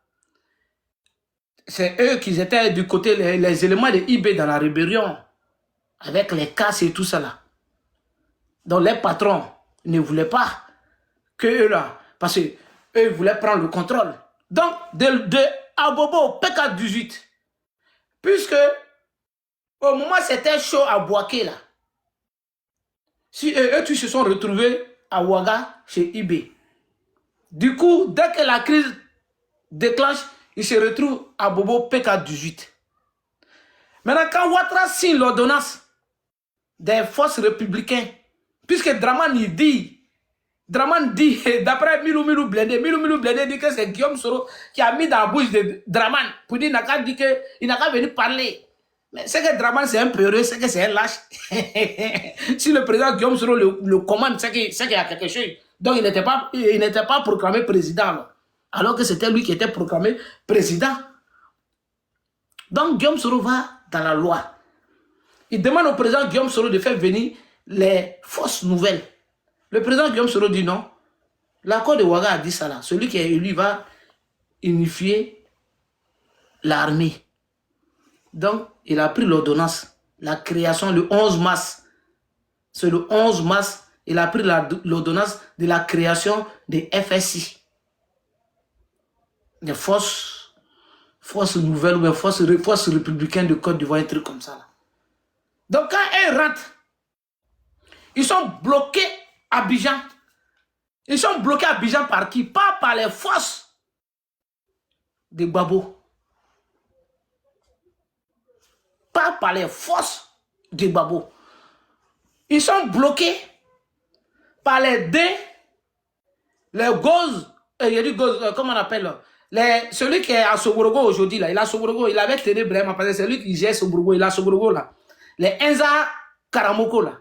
c'est eux qui étaient du côté, les éléments de IB dans la rébellion, avec les casses et tout ça là. Donc les patrons ne voulaient pas que eux là, parce qu'eux voulaient prendre le contrôle. Donc, de Abobo, PK18, puisque au moment c'était chaud à Boaké là, si eux tous se sont retrouvés à Ouaga chez IB. Du coup, dès que la crise déclenche, ils se retrouvent à Bobo PK18. Maintenant, quand Ouattara signe l'ordonnance des forces républicaines, puisque Draman dit, d'après Milou Blende dit que c'est Guillaume Soro qui a mis dans la bouche de Draman pour dire qu'il n'a qu'à venir parler. Mais c'est que Draman c'est un peureux, c'est que c'est un lâche. Si le président Guillaume Soro le commande, c'est qu'il y a quelque chose. Donc il n'était pas proclamé président, alors que c'était lui qui était proclamé président. Donc Guillaume Soro va dans la loi. Il demande au président Guillaume Soro de faire venir les forces nouvelles. Le président Guillaume Soro dit non. L'accord de Ouaga a dit ça là. Celui qui est élu va unifier l'armée. Donc, il a pris l'ordonnance. La création le 11 mars. C'est le 11 mars, il a pris l'ordonnance de la création des FSI. Des forces nouvelles ou des forces républicaines de Côte d'Ivoire, un truc comme ça là. Donc, quand ils rentrent, ils sont bloqués à Abidjan. Ils sont bloqués à Abidjan par qui? Pas par les forces de Gbagbo. pas par les forces du Babo. Ils sont bloqués par les dés, les gozes, il y a du goze, comment on appelle, celui qui est à Soborogo aujourd'hui, là, il a Soborogo, il avait tenu vraiment, parce que c'est lui qui gère Soborogo, il a Soborogo là. Les Enza Karamoko là,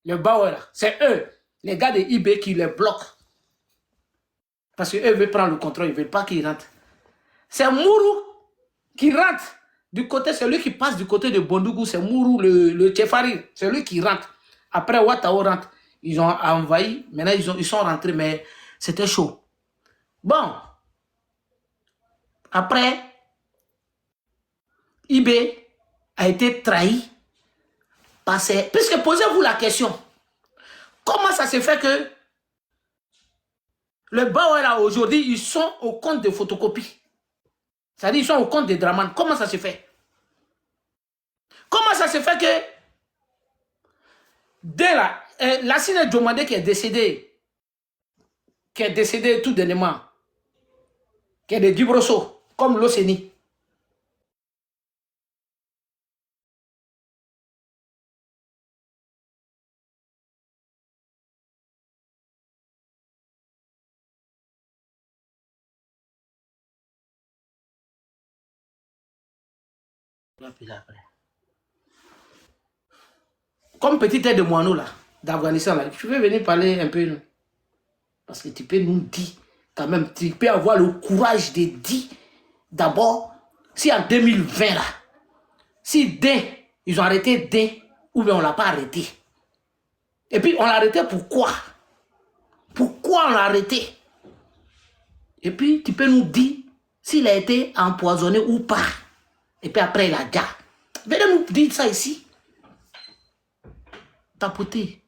les Bauer là, c'est eux, les gars de IB qui les bloquent. Parce qu'eux veulent prendre le contrôle, ils ne veulent pas qu'ils rentrent. C'est Mourou qui rentre du côté, celui qui passe du côté de Bondougou, c'est Mourou, le Tchefari, c'est lui qui rentre. Après, Ouattao rentre. Ils ont envahi, maintenant ils sont rentrés, mais c'était chaud. Bon, après, IB a été trahi par ces... Puisque posez-vous la question, comment ça se fait que le Bauer là aujourd'hui, ils sont au compte de photocopie? C'est-à-dire ils sont au compte des Draman. Comment ça se fait? Comment ça se fait que dès là, Lassine Djomande qui est décédé tout dernièrement, qui est de Dubroso, comme l'Océanie. Comme petit aide de moineau là, d'Afghanistan là, tu peux venir parler un peu, non? Parce que tu peux nous dire, quand même, tu peux avoir le courage de dire, d'abord, si en 2020 là, si dès, ils ont arrêté dès, ou bien on ne l'a pas arrêté. Et puis on l'a arrêté pourquoi? Pourquoi on l'a arrêté? Et puis tu peux nous dire s'il a été empoisonné ou pas. Et puis après il a déjà. Venez nous dire ça ici. Tapoter.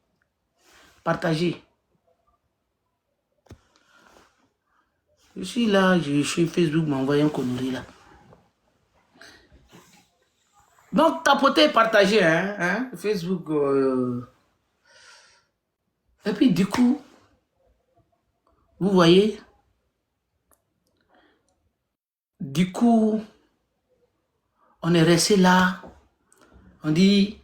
Partager. Je suis là, je suis Facebook, m'a envoyé un connerie là. Donc tapoter, partager, hein, Facebook. Et puis du coup, vous voyez, du coup, on est resté là. On dit,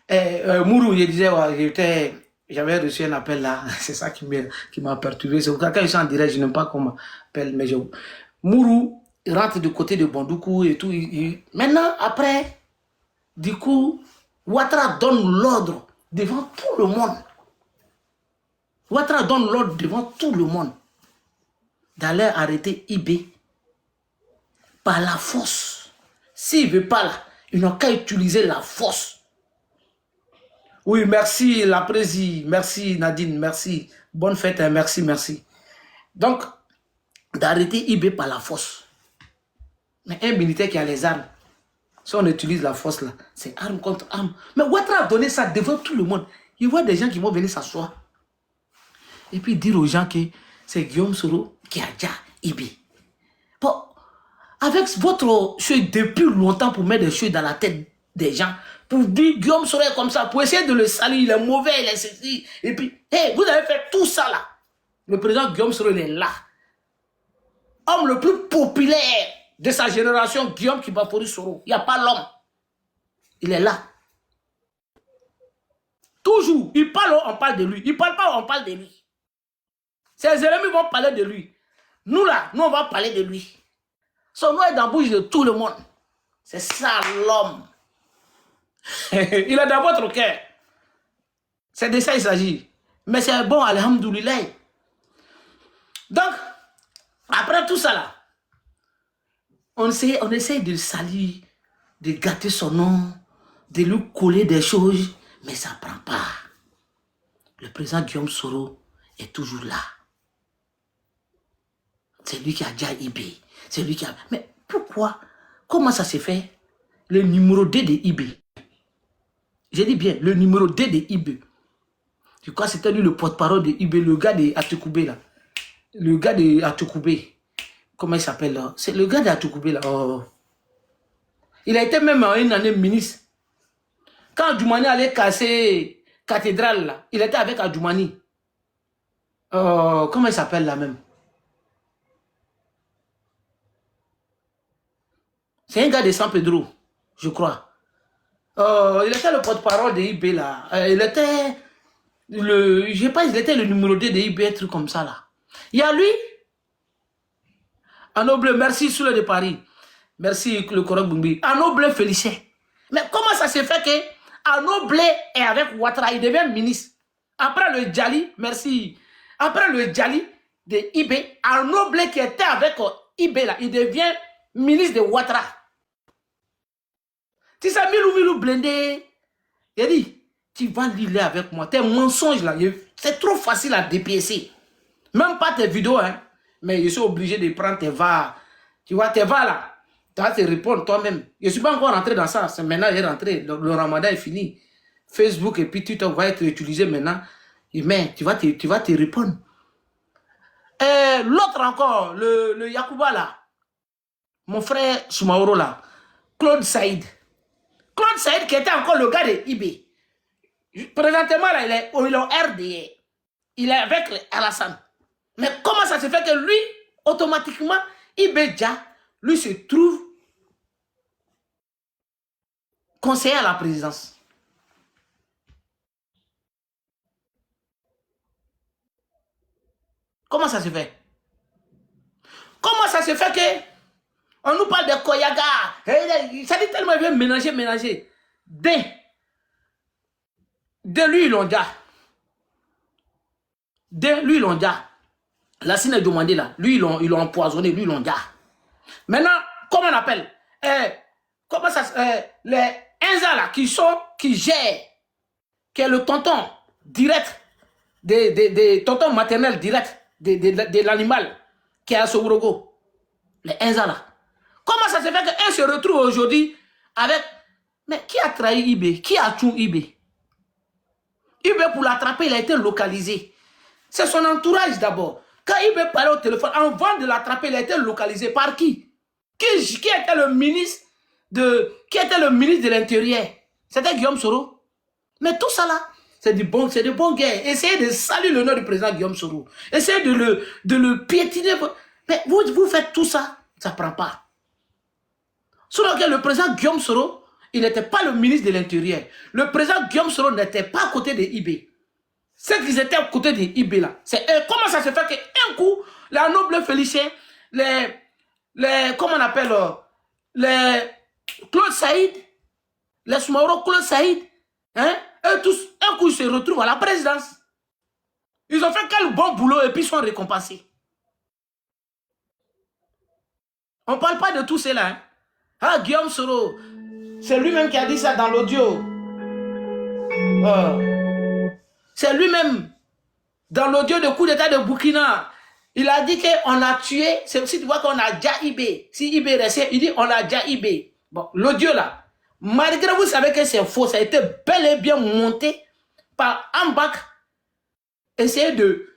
Mourou, je disais, ouais, j'avais reçu un appel là. C'est ça qui m'a perturbé. C'est pourquoi quand je suis en direct, je n'aime pas qu'on m'appelle. Mais Mourou rentre du côté de Bondoukou et tout. Maintenant, après, du coup, Ouattara donne l'ordre devant tout le monde. Ouattara donne l'ordre devant tout le monde d'aller arrêter IB par la force. S'il ne veut pas là, ils n'ont qu'à utiliser la force. Oui, merci la présidente, merci Nadine, merci. Bonne fête, hein, merci, merci. Donc, d'arrêter IB par la force. Mais un militaire qui a les armes, si on utilise la force là, c'est arme contre arme. Mais Ouattara a donné ça devant tout le monde. Il voit des gens qui vont venir s'asseoir. Et puis dire aux gens que c'est Guillaume Soro qui a déjà IB. Bon, avec votre chose depuis longtemps pour mettre des choses dans la tête des gens, pour dire Guillaume Soro est comme ça, pour essayer de le salir, il est mauvais, il est ceci. Et puis, hey, vous avez fait tout ça là. Le président Guillaume Soro, il est là. Homme le plus populaire de sa génération, Guillaume Kibafori Soro. Il n'y a pas l'homme. Il est là. Toujours. Il parle, on parle de lui. Il ne parle pas, on parle de lui. Ses ennemis vont parler de lui. Nous là, nous on va parler de lui. Son nom est dans la bouche de tout le monde. C'est ça l'homme. Il est dans votre cœur. C'est de ça il s'agit. Mais c'est bon, alhamdoulilah. Donc, après tout ça là, on essaie de le salir, de gâter son nom, de lui coller des choses, mais ça ne prend pas. Le président Guillaume Soro est toujours là. C'est lui qui a déjà IB. C'est lui qui a... Mais pourquoi? Comment ça s'est fait? Le numéro 2 de IB. J'ai dit bien, le numéro 2 de IB. Je crois que c'était lui le porte-parole de IB, le gars de Atokoubé là. Le gars de Atokoubé. Comment il s'appelle là? C'est le gars de Atokoubé là. Oh. Il a été même en une année ministre. Quand Adjoumani allait casser cathédrale là, il était avec Adjoumani. Comment il s'appelle là même? C'est un gars de San Pedro. je crois. Il était le porte-parole de IB là. Il était je sais pas, il était le numéro 2 de IB, un truc comme ça là. Il y a lui, Arnaud Bleu, merci Soule de Paris. Merci le Korok Bumbi. Arnaud Bleu Félicien. Mais comment ça se fait que Arnaud Bleu est avec Ouattara, il devient ministre. Après le Djali, merci. Après le Djali de IB, Arnaud Bleu qui était avec IB là, il devient ministre de Ouattara. Tu sais, Milou blindé. Il dit, tu vas lire avec moi. Tes mensonges là, c'est trop facile à dépiécer. Même pas tes vidéos, hein. Mais je suis obligé de prendre tes VAR. Tu vois, tes VAR là, tu vas te répondre toi-même. Je ne suis pas encore rentré dans ça. C'est maintenant, il est rentré. Le ramadan est fini. Facebook et puis Twitter va être utilisé maintenant. Mais tu vas te répondre. L'autre encore, le Yacouba là, mon frère Soumaoro là, Claude Saïd. Claude Saïd qui était encore le gars de IB. Présentement là, il est au RDA. Il est avec Alassane. Mais comment ça se fait que lui, automatiquement, Ibedja, lui se trouve conseiller à la présidence? Comment ça se fait? Comment ça se fait que on nous parle de Koyaga? Ça dit tellement bien mélanger. De lui, ils l'ont déjà. La Sine demandé là, lui, ils l'ont empoisonné, lui, ils l'ont déjà. Maintenant, comment on appelle? Comment ça les Enza là, qui gèrent, qui est le tonton direct, des tontons maternels direct de l'animal, qui est à Sogurogo. Les Enza là. Comment ça se fait qu'un se retrouve aujourd'hui avec... Mais qui a trahi IB? Qui a tué IB? IB, pour l'attraper, il a été localisé. C'est son entourage d'abord. Quand IB parlait au téléphone, avant de l'attraper, il a été localisé par qui? Qui était le ministre de l'Intérieur? C'était Guillaume Soro. Mais tout ça là, c'est du bon gars. Essayez de saluer le nom du président Guillaume Soro. Essayez de le piétiner. Mais vous faites tout ça, ça ne prend pas. Selon que le président Guillaume Soro, il n'était pas le ministre de l'Intérieur. Le président Guillaume Soro n'était pas à côté de IB. Ceux qui étaient à côté de IB là. Comment ça se fait qu'un coup, les nobles Félicien, comment on appelle, les Claude Saïd, les Soumaoro Claude Saïd, hein, eux tous, un coup, ils se retrouvent à la présidence. Ils ont fait quel bon boulot et puis ils sont récompensés. On ne parle pas de tout cela. Hein. Ah, Guillaume Soro, c'est lui-même qui a dit ça dans l'audio. C'est lui-même, dans l'audio de coup d'état de Burkina, il a dit qu'on a tué, c'est si tu vois qu'on a déjà IB. Si IB restait, il dit on a déjà IB. Bon, l'audio là, malgré vous savez que c'est faux, ça a été bel et bien monté par Ambak. Essayez de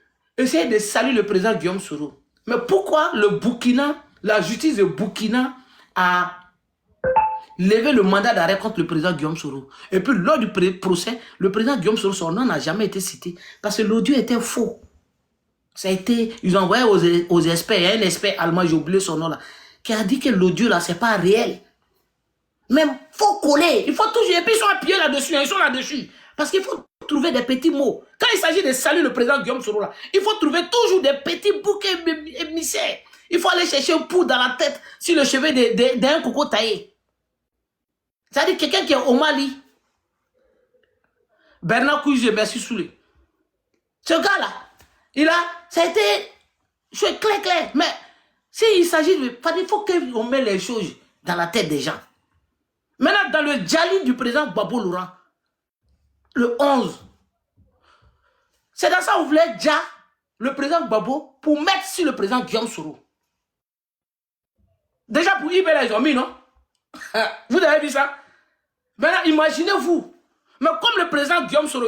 saluer le président Guillaume Soro. Mais pourquoi le Burkina, la justice de Burkina a levé le mandat d'arrêt contre le président Guillaume Soro? Et puis lors du procès, le président Guillaume Soro, son nom n'a jamais été cité parce que l'audio était faux. Ça a été, ils ont envoyé aux experts, il y a un expert allemand, j'ai oublié son nom là, qui a dit que l'audio là, c'est pas réel. Même, faut coller, il faut toujours, et puis ils sont appuyés là-dessus, ils sont là-dessus. Parce qu'il faut trouver des petits mots. Quand il s'agit de saluer le président Guillaume Soro là, il faut trouver toujours des petits bouquets émissaires. Il faut aller chercher un pou dans la tête sur le cheveu d'un coco taillé. C'est-à-dire quelqu'un qui est au Mali. Bernard Kouizé, merci Soulé. Ce gars-là, ça a été clair. Mais s'il s'agit de... Il faut qu'on mette les choses dans la tête des gens. Maintenant, dans le Djali du président Gbagbo Laurent, le 11, c'est dans ça qu'on voulait déjà le président Gbagbo pour mettre sur le président Guillaume Soro. Déjà pour IB, ils ont mis, non? Vous avez vu ça? Maintenant, imaginez-vous. Mais comme le président Guillaume Soro,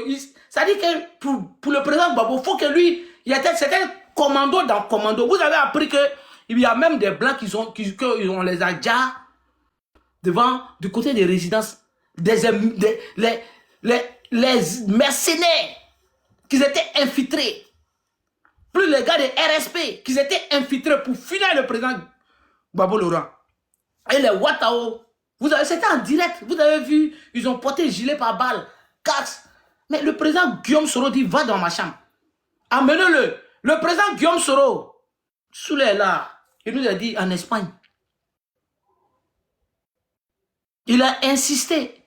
ça dit que pour le président Gbagbo, il faut que lui, c'était commando dans commando. Vous avez appris qu'il y a même des blancs on les a déjà devant, du côté des résidences, les mercenaires qui étaient infiltrés. Plus les gars de RSP qui étaient infiltrés pour finir le président Gbagbo Laurent. Et les Watao C'était en direct. Vous avez vu, ils ont porté gilet par balle, casque. Mais le président Guillaume Soro dit, va dans ma chambre. Amenez-le. Le président Guillaume Soro, Soule est là. Il nous a dit en Espagne. Il a insisté.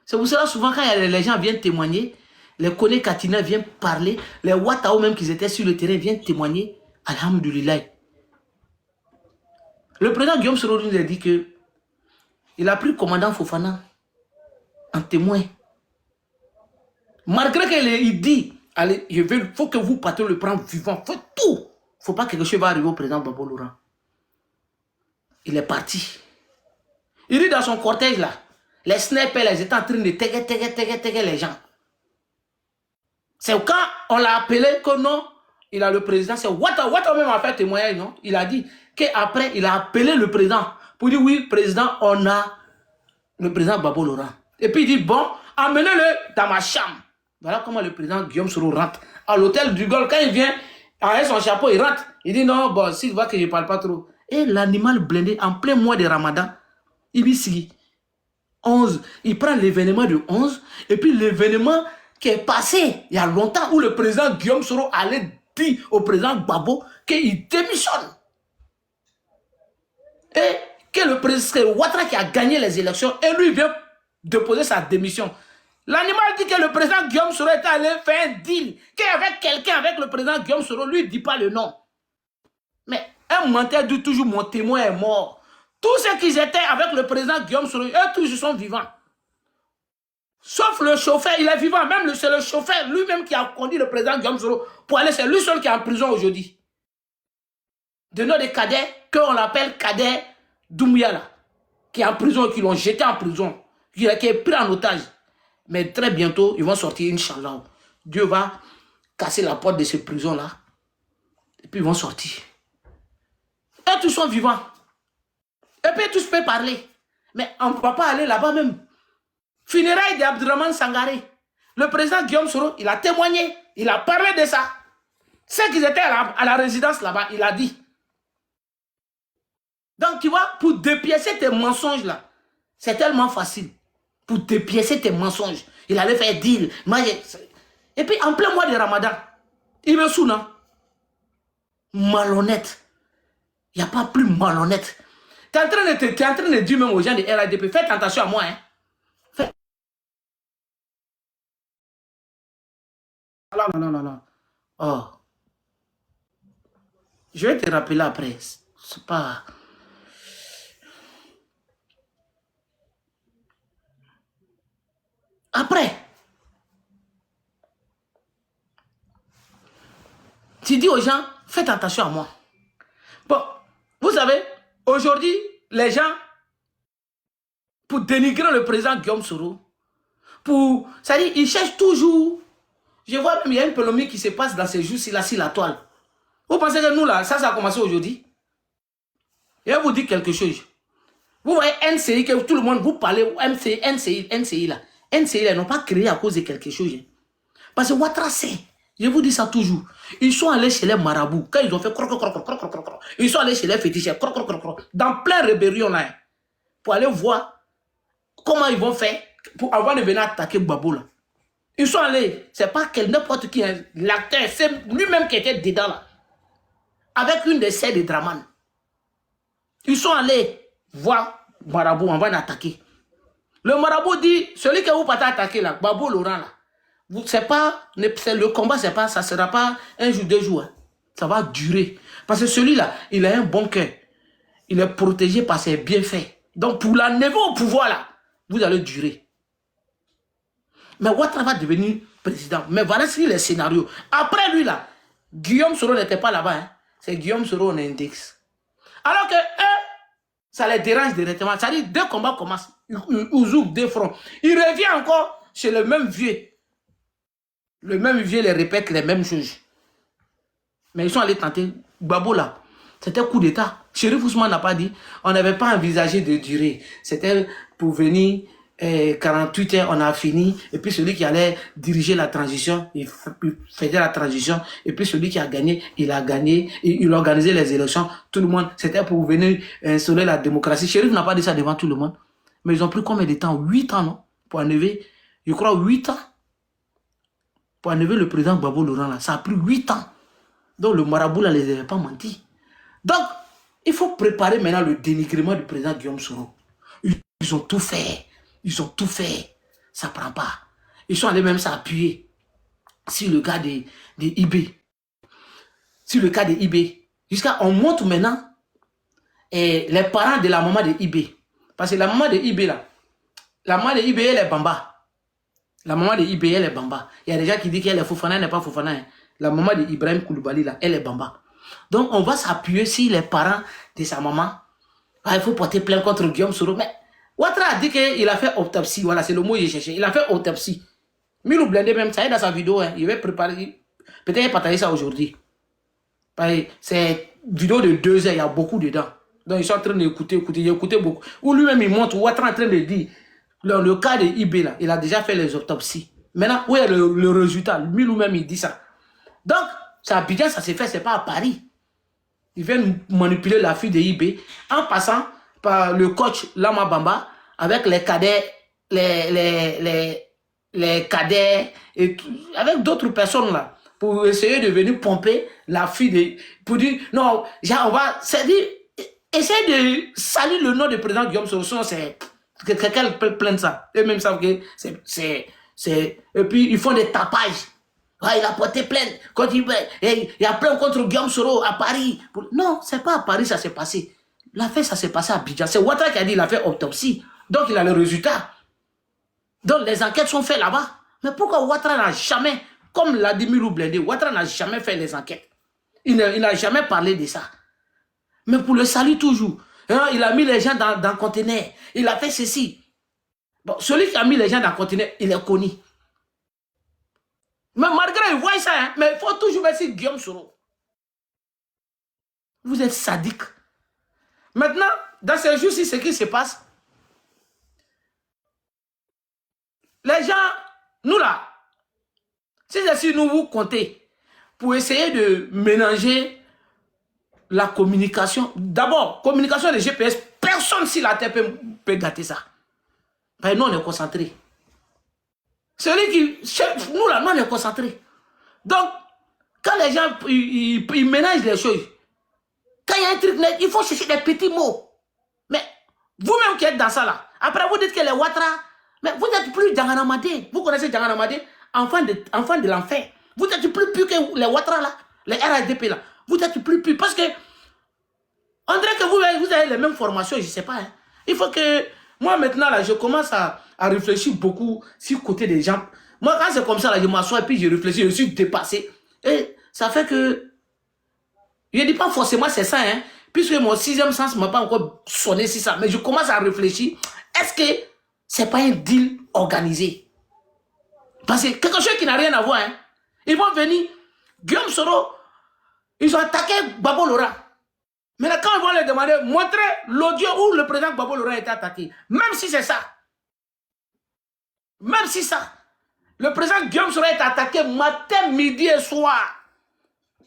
C'est pour cela souvent quand les gens viennent témoigner, les Kone Katina viennent parler, les Watao même qui étaient sur le terrain viennent témoigner. Alhamdulillah. Le président Guillaume Soro nous a dit que il a pris le commandant Fofana en témoin. Malgré qu'il dit, allez, il faut que vous partez le prendre vivant. Faites tout. Il ne faut pas que quelque chose va arriver au président Babo Laurent. Il est parti. Il dit dans son cortège là, les snipers, ils étaient en train de téguer les gens. C'est quand on l'a appelé que non, il a le président, c'est Ouattara même a fait témoignage, non? Il a dit qu'après, il a appelé le président pour dire oui, président, on a le président Babo Laurent. Et puis il dit bon, amenez-le dans ma chambre. Voilà comment le président Guillaume Soro rentre. À l'hôtel du Golfe, quand il vient, avec son chapeau, il rentre. Il dit non, bon, s'il voit que je ne parle pas trop. Et l'animal blindé, en plein mois de Ramadan, il dit 11. Il prend l'événement de 11, et puis l'événement qui est passé il y a longtemps, où le président Guillaume Soro allait dire au président Babo qu'il démissionne. Et que le président Ouattara qui a gagné les élections, et lui vient déposer sa démission. L'animal dit que le président Guillaume Soro est allé faire un deal, qu'il y avait quelqu'un avec le président Guillaume Soro, lui ne dit pas le nom. Mais un menteur dit toujours mon témoin est mort. Tous ceux qui étaient avec le président Guillaume Soro, eux tous ils sont vivants. Sauf le chauffeur, il est vivant. Même c'est le chauffeur lui-même qui a conduit le président Guillaume Soro pour aller, c'est lui seul qui est en prison aujourd'hui. De nom de Kader, qu'on l'appelle Kader Doumbouya, là, qui est en prison, qui l'ont jeté en prison, qui est pris en otage. Mais très bientôt, ils vont sortir, Inch'Allah. Dieu va casser la porte de ces prisons-là. Et puis ils vont sortir. Et tous sont vivants. Et puis tous peuvent parler. Mais on ne peut pas aller là-bas même. Funérailles d'Abdourahmane Sangaré. Le président Guillaume Soro, il a témoigné. Il a parlé de ça. Ceux qui étaient à la résidence là-bas, il a dit. Donc tu vois, pour dépiécer tes mensonges-là, c'est tellement facile. Pour dépiécer tes mensonges. Il allait faire deal. Et puis en plein mois de Ramadan, il me saoule, non? Malhonnête. Il n'y a pas plus malhonnête. Tu es en train de dire même aux gens de RADP, faites attention à moi. Hein. Non. Oh. Je vais te rappeler après. C'est pas... Après, tu dis aux gens, faites attention à moi. Bon, vous savez, aujourd'hui, les gens, pour dénigrer le président Guillaume Soro, c'est-à-dire, ils cherchent toujours. Je vois même, il y a une polémique qui se passe dans ces jours-ci, là, sur la toile. Vous pensez que nous, là, ça a commencé aujourd'hui? Et je vais vous dire quelque chose. Vous voyez NCI, que tout le monde, vous parlez, NCI, là. NCI, ils n'ont pas créé à cause de quelque chose. Parce que Ouattara sait, je vous dis ça toujours, ils sont allés chez les marabouts, quand ils ont fait ils sont allés chez les féticheurs, dans plein rébellion là, pour aller voir comment ils vont faire pour avant de venir attaquer Babo là. Ils sont allés, c'est pas n'importe qui, l'acteur, c'est lui-même qui était dedans là, avec une des sœurs de Draman. Ils sont allés voir marabout avant d'attaquer. Le marabout dit, celui que vous partez attaquer là, Babo Laurent là, le combat, ça ne sera pas un jour, 2 jours. Hein. Ça va durer. Parce que celui-là, il a un bon cœur. Il est protégé par ses bienfaits. Donc pour l'enlever au pouvoir là, vous allez durer. Mais Ouattara va devenir président. Mais voilà ce qui est le scénario. Après lui là, Guillaume Soro n'était pas là-bas. Hein. C'est Guillaume Soro en index. Alors que eux, ça les dérange directement. Ça dit, 2 combats commencent. Ils ouvrent 2 fronts. Il revient encore chez le même vieux. Le même vieux les répète les mêmes choses. Mais ils sont allés tenter. Babo là, c'était coup d'état. Chérif Ousmane n'a pas dit, on n'avait pas envisagé de durer. C'était pour venir 48 heures, on a fini. Et puis celui qui allait diriger la transition, il faisait la transition. Et puis celui qui a gagné, il a gagné. Il organisait les élections. Tout le monde, c'était pour venir instaurer la démocratie. Chérif n'a pas dit ça devant tout le monde. Mais ils ont pris combien de temps? 8 ans, non? Pour enlever, je crois, 8 ans. Pour enlever le président Gbagbo Laurent, là. Ça a pris 8 ans. Donc le marabout, là, les avait pas menti. Donc, il faut préparer maintenant le dénigrement du président Guillaume Soro. Ils ont tout fait. Ils ont tout fait. Ça ne prend pas. Ils sont allés même s'appuyer sur le cas de IB. Sur le cas de IB. Jusqu'à, on montre maintenant les parents de la maman de IB. Parce que la maman de IB, là, la maman de IB, elle est Bamba. La maman de IB, elle est Bamba. Il y a des gens qui disent qu'elle est Fofana, elle n'est pas Fofana. Hein. La maman de Ibrahim Koulibaly, là, elle est Bamba. Donc, on va s'appuyer sur les parents de sa maman. Ah, il faut porter plainte contre Guillaume Soro. Mais Ouattara a dit qu'il a fait autopsie. Voilà, c'est le mot que j'ai cherché. Il a fait autopsie. Milou Blindé même, ça est dans sa vidéo. Hein. Il va préparer. Peut-être qu'il va partager ça aujourd'hui. C'est une vidéo de 2 heures, il y a beaucoup dedans. Donc, ils sont en train d'écouter, j'ai écouté beaucoup. Ou lui-même, il montre, Ouattara est en train de dire, le cas de IB, là, il a déjà fait les autopsies. Maintenant, où est le résultat? Milou même, il dit ça. Donc, c'est à Abidjan, ça s'est fait, c'est pas à Paris. Ils viennent manipuler la fille de IB en passant par le coach Lama Bamba avec les cadets, les cadets et tout, avec d'autres personnes là pour essayer de venir pomper la fille de, pour dire non, on va, c'est dire, essayer de salir le nom du président Guillaume Soro, c'est quelqu'un peut plaindre ça. Eux-mêmes savent que c'est, et puis ils font des tapages. Ah, il a porté plainte. Quand il y a plainte contre Guillaume Soro à Paris. Non, c'est pas à Paris ça s'est passé. L'affaire, ça s'est passé à Abidjan. C'est Ouattara qui a dit qu'il a fait autopsie. Donc, il a le résultat. Donc, les enquêtes sont faites là-bas. Mais pourquoi Ouattara n'a jamais, comme l'a dit Milou Blindé, Ouattara n'a jamais fait les enquêtes. Il n'a jamais parlé de ça. Mais pour le salut toujours. Hein, il a mis les gens dans le conteneur. Il a fait ceci. Bon, celui qui a mis les gens dans le conteneur, il est connu. Mais malgré, il voit ça, hein, mais il faut toujours mettre Guillaume Soro. Vous êtes sadique. Maintenant, dans ces jours-ci, ce qui se passe, les gens, nous là, si nous vous comptez, pour essayer de mélanger la communication, d'abord, communication des GPS, personne sur la terre peut gâter ça. Mais nous, on est concentrés. Celui qui, nous là, nous on est concentrés. Donc, quand les gens, ils mélangent les choses, quand il y a un truc, il faut chercher des petits mots. Mais vous-même qui êtes dans ça là, après vous dites que les Ouattara, mais vous n'êtes plus Djanganamadé. Vous connaissez Djanganamadé, enfant de l'enfer. Vous n'êtes plus que les Ouattara là, les RADP là. Vous n'êtes plus parce que, on dirait que vous avez les mêmes formations, je ne sais pas. Hein. Il faut que, moi maintenant là, je commence à réfléchir beaucoup sur le côté des gens. Moi quand c'est comme ça là, je m'assois et puis je réfléchis, je suis dépassé. Et ça fait que, je ne dis pas forcément c'est ça, hein, puisque mon 6e sens ne m'a pas encore sonné sur ça. Mais je commence à réfléchir. Est-ce que ce n'est pas un deal organisé? Parce que quelque chose qui n'a rien à voir. Hein. Ils vont venir. Guillaume Soro, ils ont attaqué Gbagbo Laurent. Maintenant, quand ils vont leur demander, montrer l'audio où le président Gbagbo Laurent a été attaqué. Même si c'est ça. Même si ça. Le président Guillaume Soro est attaqué matin, midi et soir.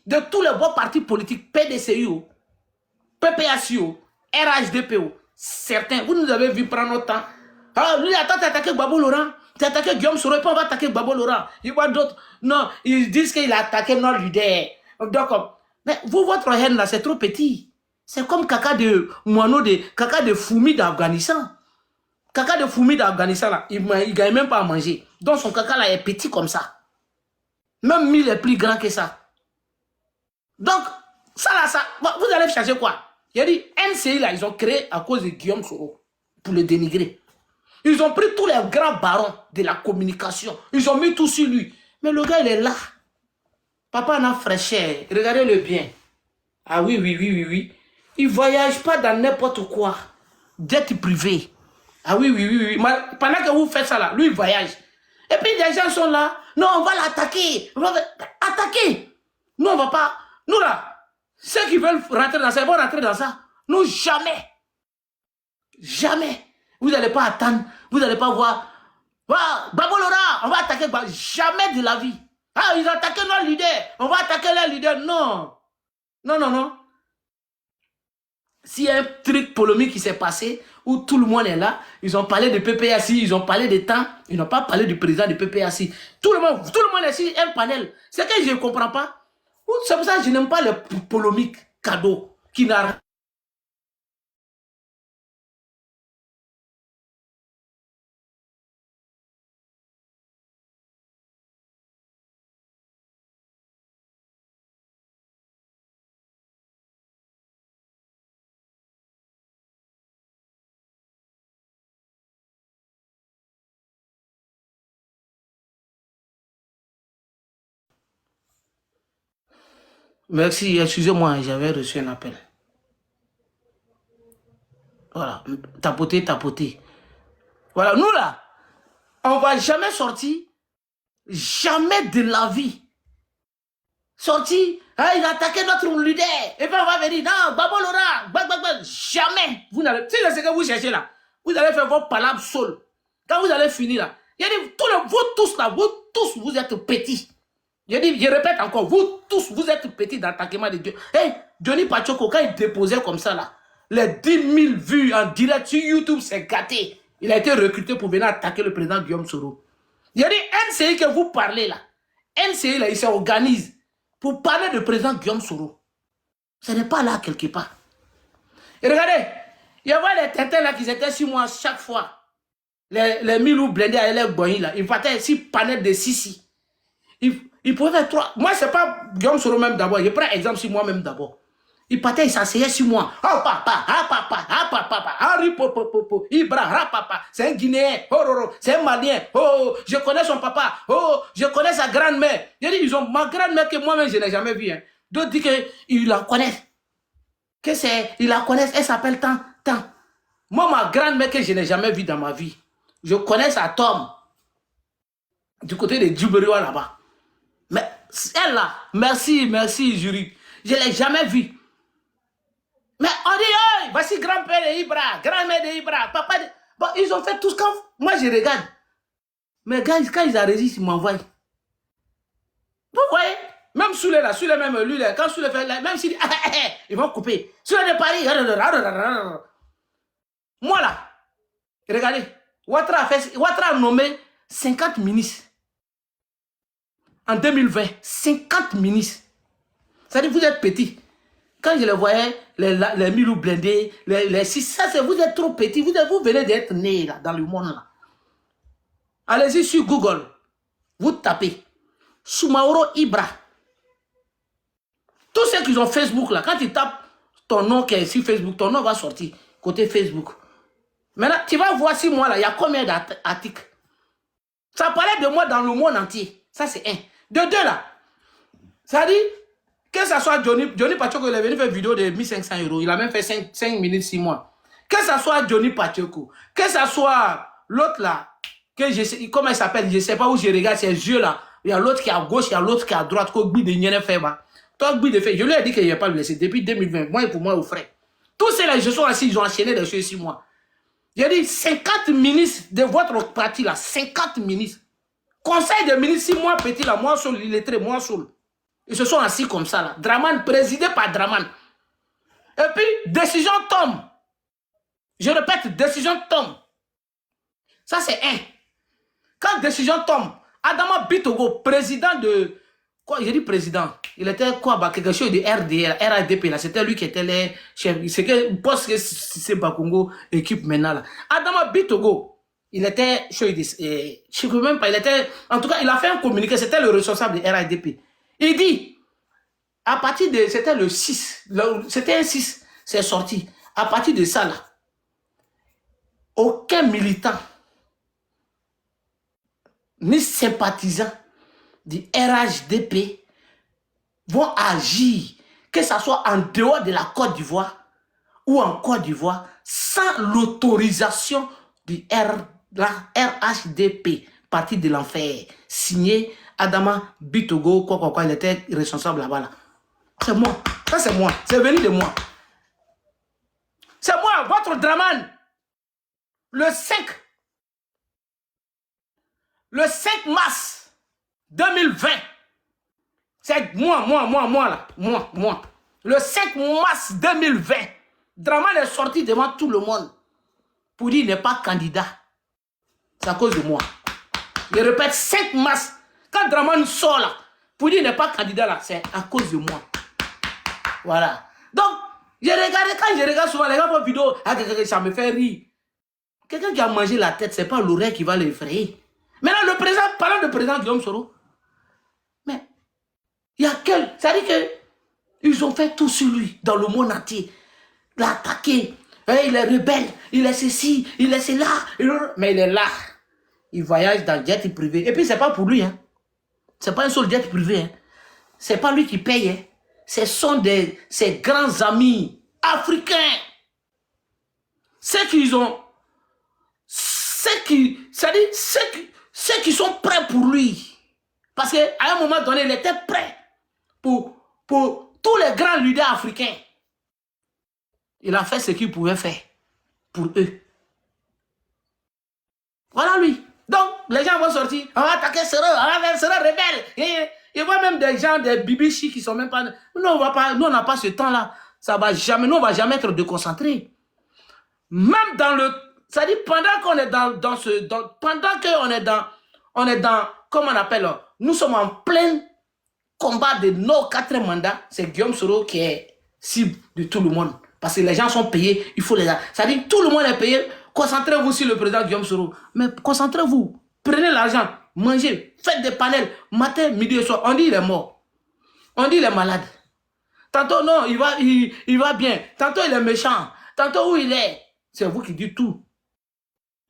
De tous les bons partis politiques, PDCU, PPACU, RHDPO, certains, vous nous avez vu prendre notre temps. Ah, lui, attends, t'as attaqué Gbagbo Laurent, t'as attaqué Guillaume Soro, et puis on va attaquer Gbagbo Laurent. Il y a d'autres. Non, ils disent qu'il a attaqué notre leader. Donc, mais vous, votre haine là, c'est trop petit. C'est comme caca de moineau, caca de fourmis d'Afghanistan. Caca de fourmis d'Afghanistan là, il ne gagne même pas à manger. Donc son caca là est petit comme ça. Même 1000 est plus grand que ça. Donc, ça là, ça, vous allez chercher quoi? Il a dit, NCI là, ils ont créé à cause de Guillaume Soro, pour le dénigrer. Ils ont pris tous les grands barons de la communication. Ils ont mis tout sur lui. Mais le gars, il est là. Papa n'a fraîcheur. Regardez-le bien. Ah oui. Il ne voyage pas dans n'importe quoi. Jet privé. Ah oui. Pendant que vous faites ça là, lui, il voyage. Et puis, les gens sont là. Non, on va l'attaquer. Attaquer. Nous, on ne va pas. Nous là, ceux qui veulent rentrer dans ça, ils vont rentrer dans ça. Nous, jamais. Jamais. Vous n'allez pas attendre, vous n'allez pas voir. Ah, Babolora, on va attaquer. Jamais de la vie. Ah, ils ont attaqué nos leaders. On va attaquer les leaders. Non. Non, non, non. S'il y a un truc polémique qui s'est passé, où tout le monde est là, ils ont parlé de PPACI, ils ont parlé des temps, ils n'ont pas parlé du président de PPACI. Tout le monde est sur un panel. C'est que je ne comprends pas. C'est pour ça que je n'aime pas les polémiques cadeaux qui n'arrêtent. Merci, excusez-moi, j'avais reçu un appel. Voilà, tapoter, tapoter. Voilà, nous là, on ne va jamais sortir, jamais de la vie. Sortir, hein, il a attaqué notre leader. Et puis on va venir, non, Babolora, jamais. Vous n'allez, si c'est ce que vous cherchez là, vous allez faire vos palabres seuls. Quand vous allez finir là, il a dit, vous tous là, vous êtes petits. Je répète encore, vous tous, vous êtes petits dans l'attaquement de Dieu. Hey, Johnny Pachoko, quand il déposait comme ça là, les 10 000 vues en direct sur YouTube, c'est gâté. Il a été recruté pour venir attaquer le président Guillaume Soro. Il a dit, NCI que vous parlez là, NCI là, il s'organise pour parler du président Guillaume Soro. Ce n'est pas là quelque part. Et regardez, il y avait les tintins là qui étaient sur moi chaque fois. Les milou blindés à les boyins là, ils partaient 6 panels de Sissi. Il pouvait faire 3. Moi, ce n'est pas Guillaume Soro même d'abord. Je prends exemple sur moi-même d'abord. Il partait, il s'asseyait sur moi. Oh papa, ah papa, ah papa, ah ripopopopo, Ibra, ah papa. C'est un Guinéen, oh, c'est un Malien, oh, je connais son papa, oh, je connais sa grand-mère. Je dis, ils ont ma grand-mère que moi-même, je n'ai jamais vue. Hein. D'autres disent qu'ils la connaissent. Que c'est, ils la connaissent, elle s'appelle tant. Moi, ma grand-mère que je n'ai jamais vue dans ma vie, je connais sa tombe. Du côté de Djibouria là-bas. Mais elle là, merci, jury. Je ne l'ai jamais vue. Mais on dit, hey, voici grand-père de Ibra, grand-mère de Ibra, papa de... Bon, ils ont fait tout ce qu'on... Moi, je regarde. Mais quand ils ont résisté, ils m'envoient. Vous voyez? Même sous les là, sous les mêmes, lui, là, quand sous les fait, même s'il dit, ils vont couper. Sous les de Paris, moi là, regardez, Ouattara a nommé 50 ministres. En 2020, 50 ministres. Ça dit, vous êtes petits. Quand je les voyais, les milou blindés, les 6, ça c'est vous êtes trop petits, vous venez d'être nés là, dans le monde là. Allez-y sur Google, vous tapez Soumaoro Ibra. Tous ceux qui ont Facebook là, quand tu tapes ton nom qui est sur Facebook, ton nom va sortir côté Facebook. Maintenant, tu vas voir si moi là, il y a combien d'articles. Ça parlait de moi dans le monde entier. Ça c'est un. De deux là, ça dit, que ce soit Johnny Pachoko, il est venu faire une vidéo de 1500 €. Il a même fait 5 minutes, 6 mois. Que ce soit Johnny Pachoko, que ce soit l'autre là, que je sais, comment il s'appelle, je ne sais pas où je regarde ses yeux là. Il y a l'autre qui est à gauche, il y a l'autre qui est à droite. Je lui ai dit qu'il n'y a pas le laisser depuis 2020. Moi et pour moi, au frère. Tous ces là, je suis assis, ils ont enchaîné des choses 6 mois. J'ai dit 50 ministres de votre parti là, 50 ministres. Conseil de ministres, 6 mois petit là, moi seul, illettré, moi seul. Ils se sont assis comme ça là. Draman, présidé par Draman. Et puis, décision tombe. Je répète, décision tombe. Ça c'est un. Quand décision tombe, Adama Bitogo, président de... Quoi, j'ai dit président. Il était quoi, bah, quelque chose de RADP là. C'était lui qui était le chef. C'est que, parce que c'est Bakongo équipe maintenant là. Adama Bitogo, il était, je ne peux même pas, il était, en tout cas, il a fait un communiqué, c'était le responsable de RADP. Il dit, à partir de, c'était le 6, c'était un 6, c'est sorti. À partir de ça là, aucun militant, ni sympathisant du RHDP vont agir, que ce soit en dehors de la Côte d'Ivoire ou en Côte d'Ivoire, sans l'autorisation du RHDP, parti de l'enfer, signé Adama Bitogo, quoi, il était responsable là-bas. Là. C'est moi, ça c'est moi, c'est venu de moi. C'est moi, votre Draman. le 5 mars 2020, c'est moi, là, moi. Le 5 mars 2020, Draman est sorti devant tout le monde pour dire qu'il n'est pas candidat. C'est à cause de moi. Je répète, 5 mars, quand Draman sort là, pour dire qu'il n'est pas candidat là, c'est à cause de moi. Voilà. Donc, quand je regarde souvent les gens font vidéo, ça me fait rire. Quelqu'un qui a mangé la tête, c'est pas l'oreille qui va l'effrayer. Maintenant, le président, parlant de président Guillaume Soro, mais il y a quel. C'est-à-dire que ils ont fait tout sur lui dans le monde entier. L'attaquer. Il est rebelle, il est ceci, il est cela. Mais il est là. Il voyage dans le jet privé. Et puis, c'est pas pour lui. Hein. C'est pas un seul jet privé. Hein. C'est pas lui qui paye. Hein. Ce sont ses grands amis africains. Ceux qui ont. Ceux qui sont prêts pour lui. Parce qu'à un moment donné, il était prêt pour tous les grands leaders africains. Il a fait ce qu'il pouvait faire pour eux. Voilà lui. Donc, les gens vont sortir. On va attaquer Soro, on va faire Soro rebelle. Il y a même des gens, des bibichis qui sont même pas... Nous, on n'a pas ce temps-là. Ça va jamais, nous, on va jamais être déconcentrés. Même dans le... C'est-à-dire, pendant qu'on est on est dans, comment on appelle, nous sommes en plein combat de nos 4 mandats. C'est Guillaume Soro qui est cible de tout le monde. Parce que les gens sont payés, il faut les... C'est-à-dire, tout le monde est payé. Concentrez-vous sur le président Guillaume Soro. Mais concentrez-vous. Prenez l'argent, mangez, faites des panels, matin, midi et soir. On dit il est mort. On dit il est malade. Tantôt, non, il va bien. Tantôt, il est méchant. Tantôt, où il est. C'est vous qui dites tout.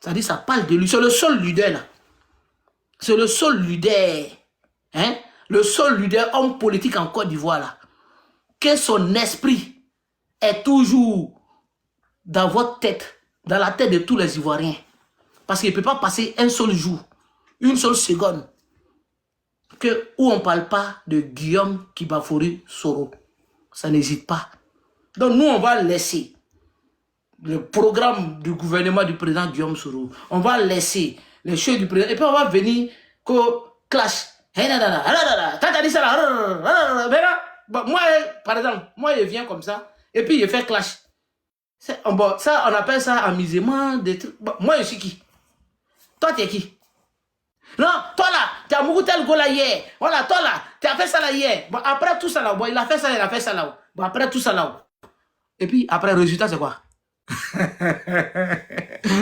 C'est-à-dire, ça parle de lui. C'est le seul leader, là. C'est le seul leader. Hein? Le seul leader, homme politique en Côte d'Ivoire, là. Que son esprit est toujours dans votre tête, dans la tête de tous les Ivoiriens. Parce qu'il ne peut pas passer un seul jour, une seule seconde, où on ne parle pas de Guillaume Kibafori Soro. Ça n'hésite pas. Donc nous, on va laisser le programme du gouvernement du président Guillaume Soro. On va laisser les choses du président. Et puis on va venir qu'au clash. T'as dit ça là. Moi, par exemple, moi, je viens comme ça. Et puis, je fais clash. Bon, ça, on appelle ça amusement. Bon, moi, je suis qui? Toi, tu es qui? Non, toi là, tu as mouru tel go là hier. Voilà, toi là, tu as fait ça là hier. Bon, après tout ça là, bon, il a fait ça là. Bon, après tout ça là. Et puis, après, le résultat, c'est quoi?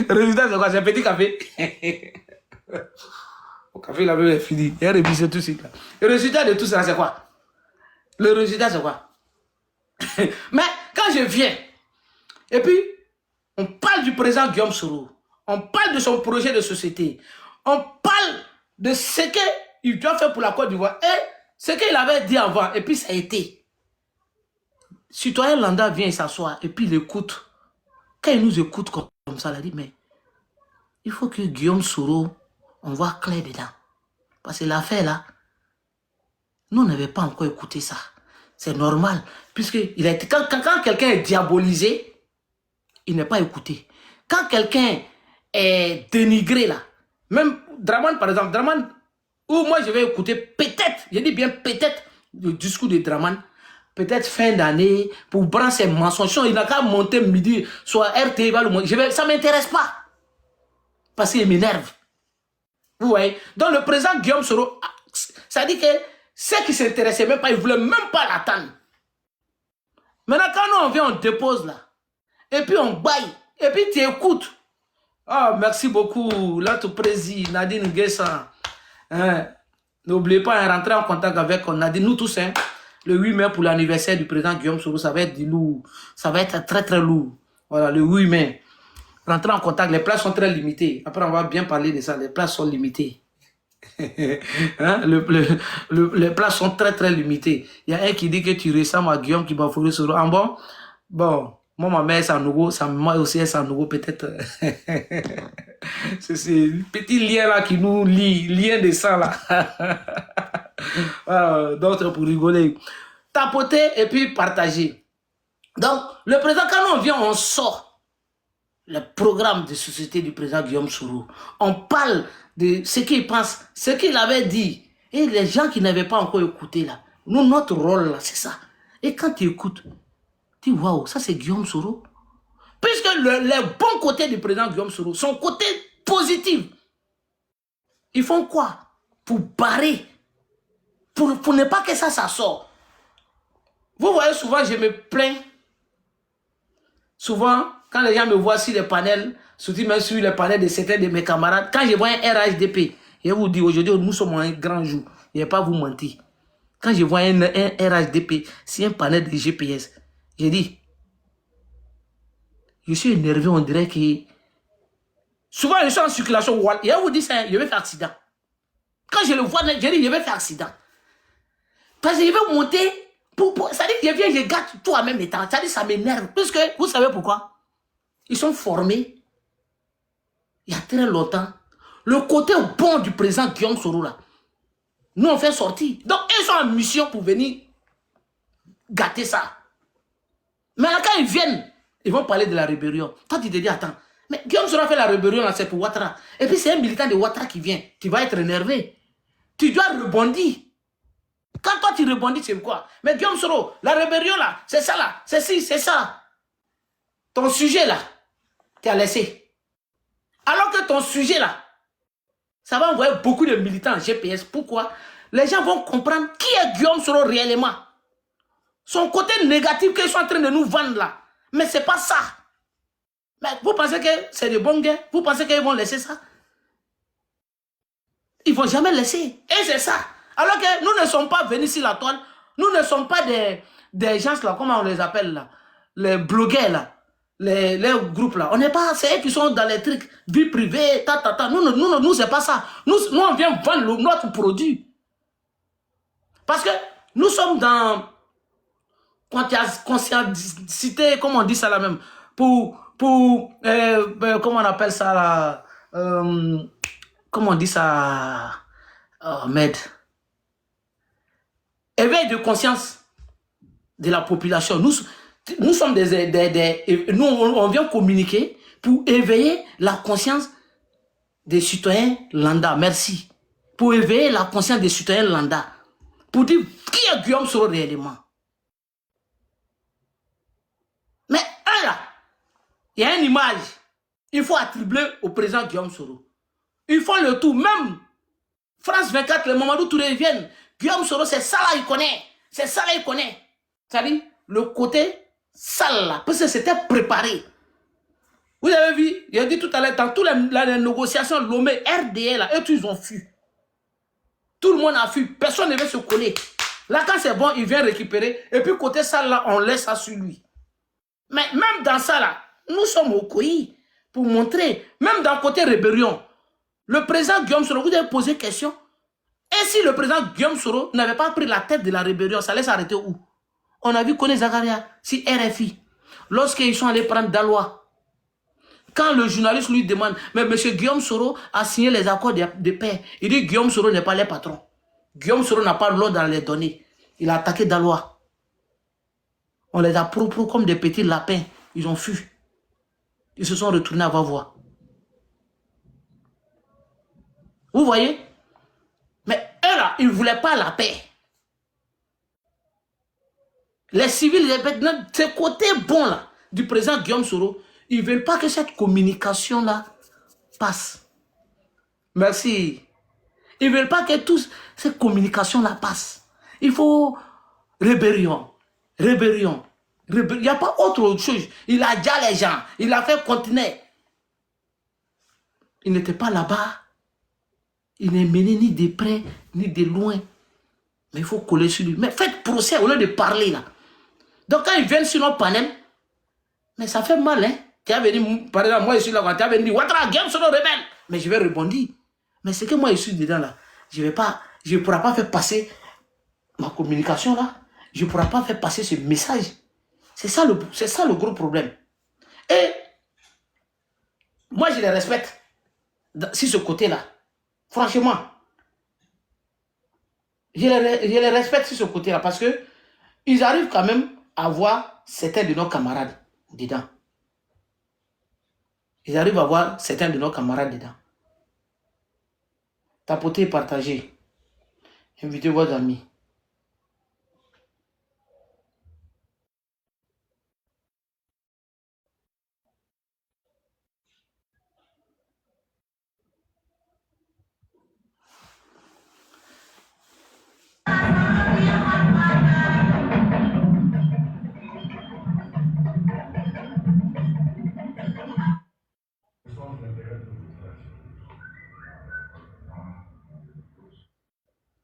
Le résultat, c'est quoi? C'est un petit café. Le café, il avait fini. Il a révisé tout de suite. Le résultat de tout ça, c'est quoi? Le résultat, c'est quoi? Mais quand je viens, et puis, on parle du président Guillaume Soro, on parle de son projet de société, on parle de ce qu'il doit faire pour la Côte d'Ivoire et ce qu'il avait dit avant, et puis ça a été. Citoyen Landa vient s'asseoir et puis il écoute. Quand il nous écoute comme ça, il a dit, mais il faut que Guillaume Soro, on voit clair dedans. Parce que l'affaire là, nous n'avons pas encore écouté ça. C'est normal. Puisque quand quelqu'un est diabolisé, il n'est pas écouté. Quand quelqu'un est dénigré là, même Draman par exemple, Draman, ou moi je vais écouter peut-être, je dis bien peut-être, le discours de Draman, peut-être fin d'année, pour prendre ses mensonges. Il n'a qu'à monter midi, soit RT, va le monter. Ça ne m'intéresse pas. Parce qu'il m'énerve. Vous voyez? Donc le président Guillaume Soro, ça dit que ceux qui ne s'intéressaient même pas, ils ne voulaient même pas l'attendre. Maintenant, quand nous on vient, on dépose là. Et puis on baille. Et puis tu écoutes. Ah, oh, merci beaucoup. Là, tu président Nadine Nguessan. Hein? N'oubliez pas de rentrer en contact avec Nadine. Nous tous, hein, le 8 mai pour l'anniversaire du président Guillaume Soro, ça va être du lourd. Ça va être très très lourd. Voilà, le 8 mai. Rentrez en contact. Les places sont très limitées. Après, on va bien parler de ça. Les places sont limitées. Hein? Les places sont très très limitées. Il y a un qui dit que tu ressembles à Guillaume Kibafori Soro. Ah bon? Bon. Moi, ma mère, c'est un nouveau, moi aussi, c'est un nouveau, peut-être. C'est ce petit lien là qui nous lie, lien de sang là. D'autres pour rigoler. Tapoter et puis partager. Donc, le président, quand on vient, on sort. le programme de société du président Guillaume Soro. On parle de ce qu'il pense, ce qu'il avait dit. Et les gens qui n'avaient pas encore écouté là, nous, notre rôle là, c'est ça. Et quand tu écoutes, tu dis waouh, ça c'est Guillaume Soro. Puisque les bons côtés du président Guillaume Soro, son côté positif, ils font quoi? Pour barrer, pour ne pas que ça sort. Vous voyez, souvent je me plains. Souvent, quand les gens me voient sur les panels, surtout même sur les panels de certains de mes camarades, quand je vois un RHDP, je vous dis aujourd'hui, nous sommes un grand jour. Je ne vais pas vous mentir. Quand je vois un RHDP, c'est un panel de GPS, je dis, je suis énervé, on dirait que... Souvent, je suis en circulation, je vous dis ça, je vais faire accident. Quand je le vois, je dis, je vais faire accident. Parce que je vais monter, ça dit que je viens, je gâte tout en même temps. Ça dit, ça m'énerve. Puisque, vous savez pourquoi? Ils sont formés, il y a très longtemps. Le côté bon du président Guillaume Soro, là, nous, on fait sortir. Donc, ils sont en mission pour venir gâter ça. Mais là, quand ils viennent, ils vont parler de la rébellion. Toi, tu te dis, attends, mais Guillaume Soro a fait la rébellion, là, c'est pour Ouattara. Et puis, c'est un militant de Ouattara qui vient. Tu vas être énervé. Tu dois rebondir. Quand toi, tu rebondis, c'est quoi? Mais Guillaume Soro, la rébellion, là, c'est ça, là, c'est ci, c'est ça. Ton sujet, là, tu as laissé. Alors que ton sujet, là, ça va envoyer beaucoup de militants en GPS. Pourquoi? Les gens vont comprendre qui est Guillaume Soro réellement. Son côté négatif qu'ils sont en train de nous vendre là. Mais c'est pas ça. Mais vous pensez que c'est des bons gars? Vous pensez qu'ils vont laisser ça? Ils ne vont jamais laisser. Et c'est ça. Alors que nous ne sommes pas venus sur la toile. Nous ne sommes pas des gens là, comment on les appelle là? Les blogueurs là. Les groupes là. On n'est pas, c'est eux qui sont dans les trucs, vie privée, Nous, c'est pas ça. Nous, on vient vendre notre produit. Parce que nous sommes dans conscienticité, comment on dit ça là même, comment on appelle ça là, comment on dit ça, éveil de conscience de la population. Nous sommes nous, on vient communiquer pour éveiller la conscience des citoyens lambda. Merci. Pour éveiller la conscience des citoyens lambda. Pour dire qui est Guillaume Soro réellement. Mais là, il y a une image. Il faut attribuer au président Guillaume Soro. Ils font le tout. Même France 24, le Mamadou Touré viennent. Guillaume Soro, c'est ça là, il connaît. C'est ça là, il connaît. C'est-à-dire, le côté sale là. Parce que c'était préparé. Vous avez vu, il a dit tout à l'heure, dans toutes les négociations, Lomé, RDA, là, eux, ils ont fui. Tout le monde a fui. Personne ne veut se coller. Là, quand c'est bon, il vient récupérer. Et puis, côté sale là, on laisse ça sur lui. Mais même dans ça là, nous sommes au COI pour montrer, même dans le côté rébellion, le président Guillaume Soro, vous avez posé question. Et si le président Guillaume Soro n'avait pas pris la tête de la rébellion, ça allait s'arrêter où? On a vu Kone Zakaria, si RFI, lorsqu'ils sont allés prendre Daloa, quand le journaliste lui demande, mais M. Guillaume Soro a signé les accords de paix, il dit Guillaume Soro n'est pas le patron. Guillaume Soro n'a pas l'ordre dans les données. Il a attaqué Daloa. On les a propres comme des petits lapins. Ils ont fui. Ils se sont retournés à Vavois. Vous voyez? Mais eux là, ils ne voulaient pas la paix. Les civils, ce côté bon là, du président Guillaume Soro, ils ne veulent pas que cette communication là passe. Merci. Ils ne veulent pas que toute cette communication là passe. Il faut rébellion. Rébellion. Il n'y a pas autre chose. Il a déjà les gens. Il a fait continuer. Il n'était pas là-bas. Il n'est mené ni de près, ni de loin. Mais il faut coller sur lui. Mais faites procès au lieu de parler là. Donc quand ils viennent sur nos panels, mais ça fait mal, hein. Tu as venu, par exemple, moi je suis là, tu as venu dire, Ouattara, Guillaume Soro rebelle. Mais je vais rebondir. Mais c'est que moi je suis dedans là. Je ne pourrai pas faire passer ma communication là. Je ne pourrai pas faire passer ce message. C'est ça le gros problème. Et moi je les respecte sur ce côté-là. Franchement. Je les respecte sur ce côté-là parce que ils arrivent quand même à voir certains de nos camarades dedans. Ils arrivent à voir certains de nos camarades dedans. Tapotez et partagez. Invitez vos amis.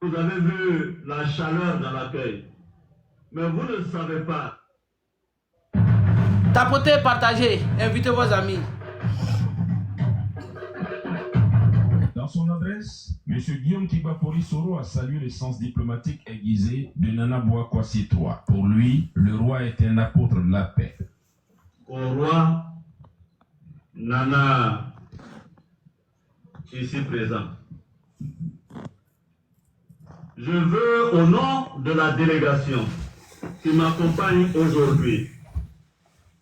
Vous avez vu la chaleur dans l'accueil, mais vous ne savez pas.
Tapotez, partagez, invitez vos amis.
Dans son adresse, M. Guillaume Kibapori Soro a salué le sens diplomatique aiguisé de Nana Bouakwasi III. Pour lui, le roi est un apôtre de la paix.
Au roi, Nana, ici présent. Je veux, au nom de la délégation qui m'accompagne aujourd'hui,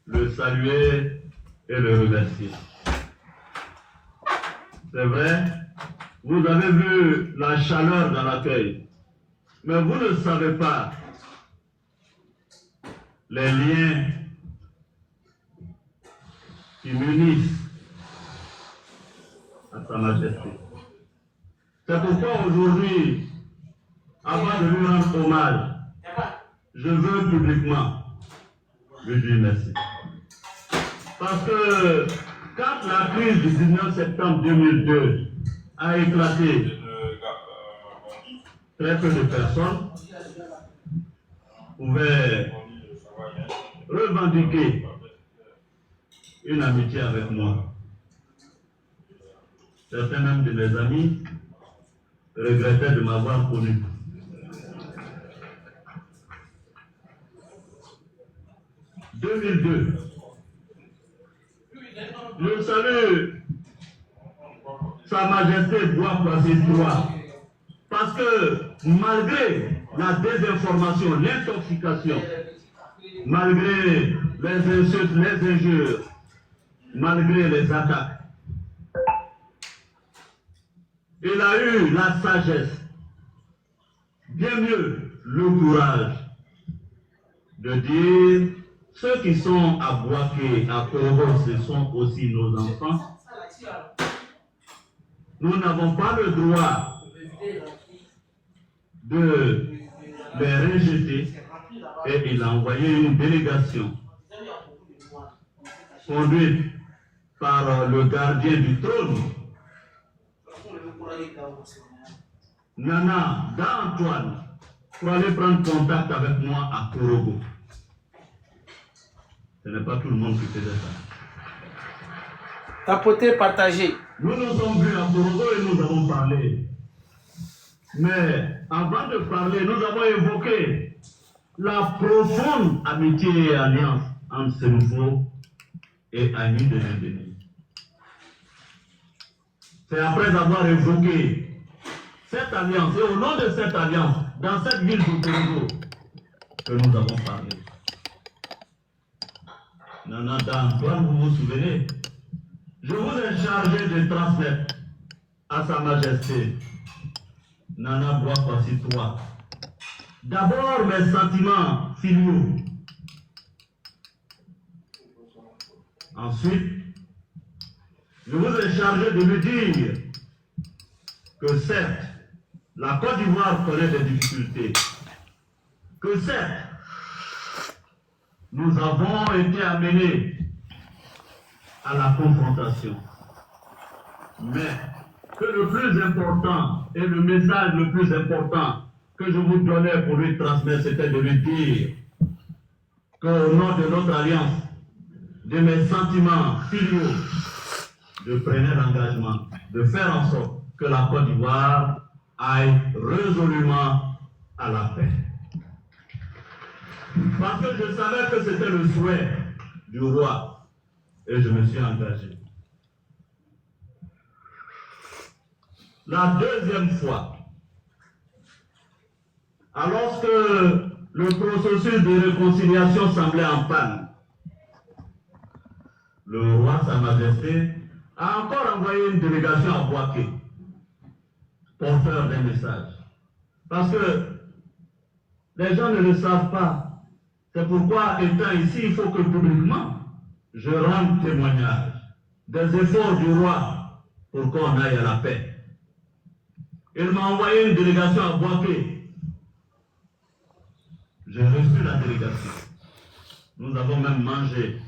le saluer et le remercier. C'est vrai, vous avez vu la chaleur dans l'accueil, mais vous ne savez pas les liens qui m'unissent à Sa Majesté. C'est pourquoi aujourd'hui, avant de lui rendre hommage, je veux publiquement lui dire merci. Parce que quand la crise du 19 septembre 2002 a éclaté, très peu de personnes pouvaient revendiquer une amitié avec moi. Certains même de mes amis regrettaient de m'avoir connu. « 2002. Je salue Sa Majesté Bouakwasi III parce que malgré la désinformation, l'intoxication, malgré les insultes, les injures, malgré les attaques, il a eu la sagesse, bien mieux le courage de dire: ceux qui sont à Bouaké, à Korobo, ce sont aussi nos enfants. Nous n'avons pas le droit de les rejeter. Et il a envoyé une délégation conduite par le gardien du trône, Nana d'Antoine, pour aller prendre contact avec moi à Korobo. Ce n'est pas tout le monde qui faisait ça.
Tapotez, partagez.
Nous nous sommes vus à Korobo et nous avons parlé. Mais avant de parler, nous avons évoqué la profonde amitié et alliance entre ce nouveau et amis de l'Indonésie. C'est après avoir évoqué cette alliance et au nom de cette alliance, dans cette ville de Korobo, que nous avons parlé. Nana d'Antoine, vous vous souvenez? Je vous ai chargé de transmettre à Sa Majesté Nana Bouakwasi III d'abord mes sentiments filiaux. Ensuite, je vous ai chargé de lui dire que certes, la Côte d'Ivoire connaît des difficultés, que certes, nous avons été amenés à la confrontation. Mais que le plus important et le message le plus important que je vous donnais pour lui transmettre, c'était de lui dire qu'au nom de notre alliance, de mes sentiments filiaux, je prenais l'engagement de faire en sorte que la Côte d'Ivoire aille résolument à la paix. Parce que je savais que c'était le souhait du roi et je me suis engagé. La deuxième fois, alors que le processus de réconciliation semblait en panne, le roi, Sa Majesté, a encore envoyé une délégation à Bouaké, porteur d'un message. Parce que les gens ne le savent pas. C'est pourquoi, étant ici, il faut que publiquement, je rende témoignage des efforts du roi pour qu'on aille à la paix. Il m'a envoyé une délégation à Bouaké. J'ai reçu la délégation. Nous avons même mangé.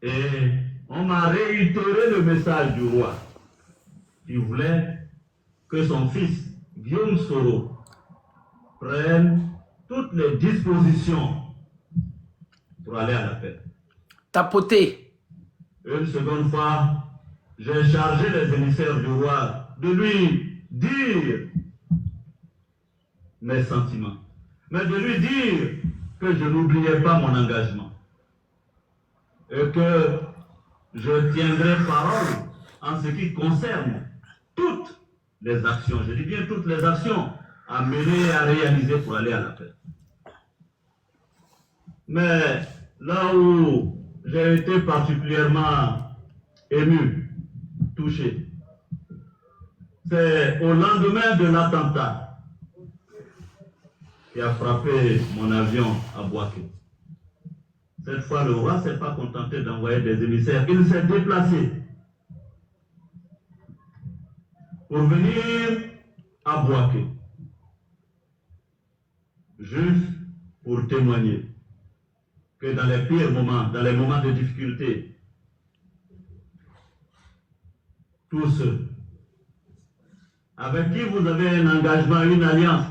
Et on m'a réitéré le message du roi. Il voulait que son fils, Guillaume Soro, prenne toutes les dispositions pour aller à la paix.
Tapoter.
Une seconde fois, j'ai chargé les émissaires du roi de lui dire mes sentiments, mais de lui dire que je n'oubliais pas mon engagement et que je tiendrai parole en ce qui concerne toutes les actions, je dis bien toutes les actions à mener et à réaliser pour aller à la paix. Mais là où j'ai été particulièrement ému, touché, c'est au lendemain de l'attentat qui a frappé mon avion à Bouaké. Cette fois, le roi ne s'est pas contenté d'envoyer des émissaires. Il s'est déplacé pour venir à Bouaké, juste pour témoigner que dans les pires moments, dans les moments de difficulté, tous ceux avec qui vous avez un engagement, une alliance,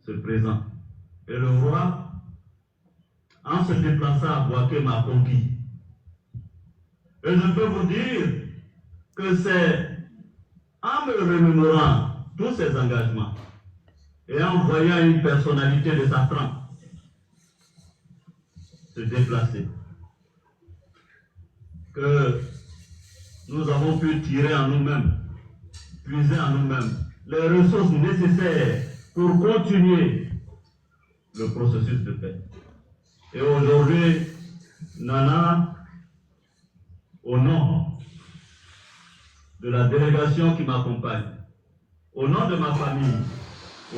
se présentent. Et le roi, en se déplaçant à Bouaké, m'a conquis. Et je peux vous dire que c'est en me remémorant tous ces engagements et en voyant une personnalité de sa trempe se déplacer que nous avons pu tirer en nous-mêmes, puiser en nous-mêmes les ressources nécessaires pour continuer le processus de paix. Et aujourd'hui, Nana, au nom de la délégation qui m'accompagne, au nom de ma famille,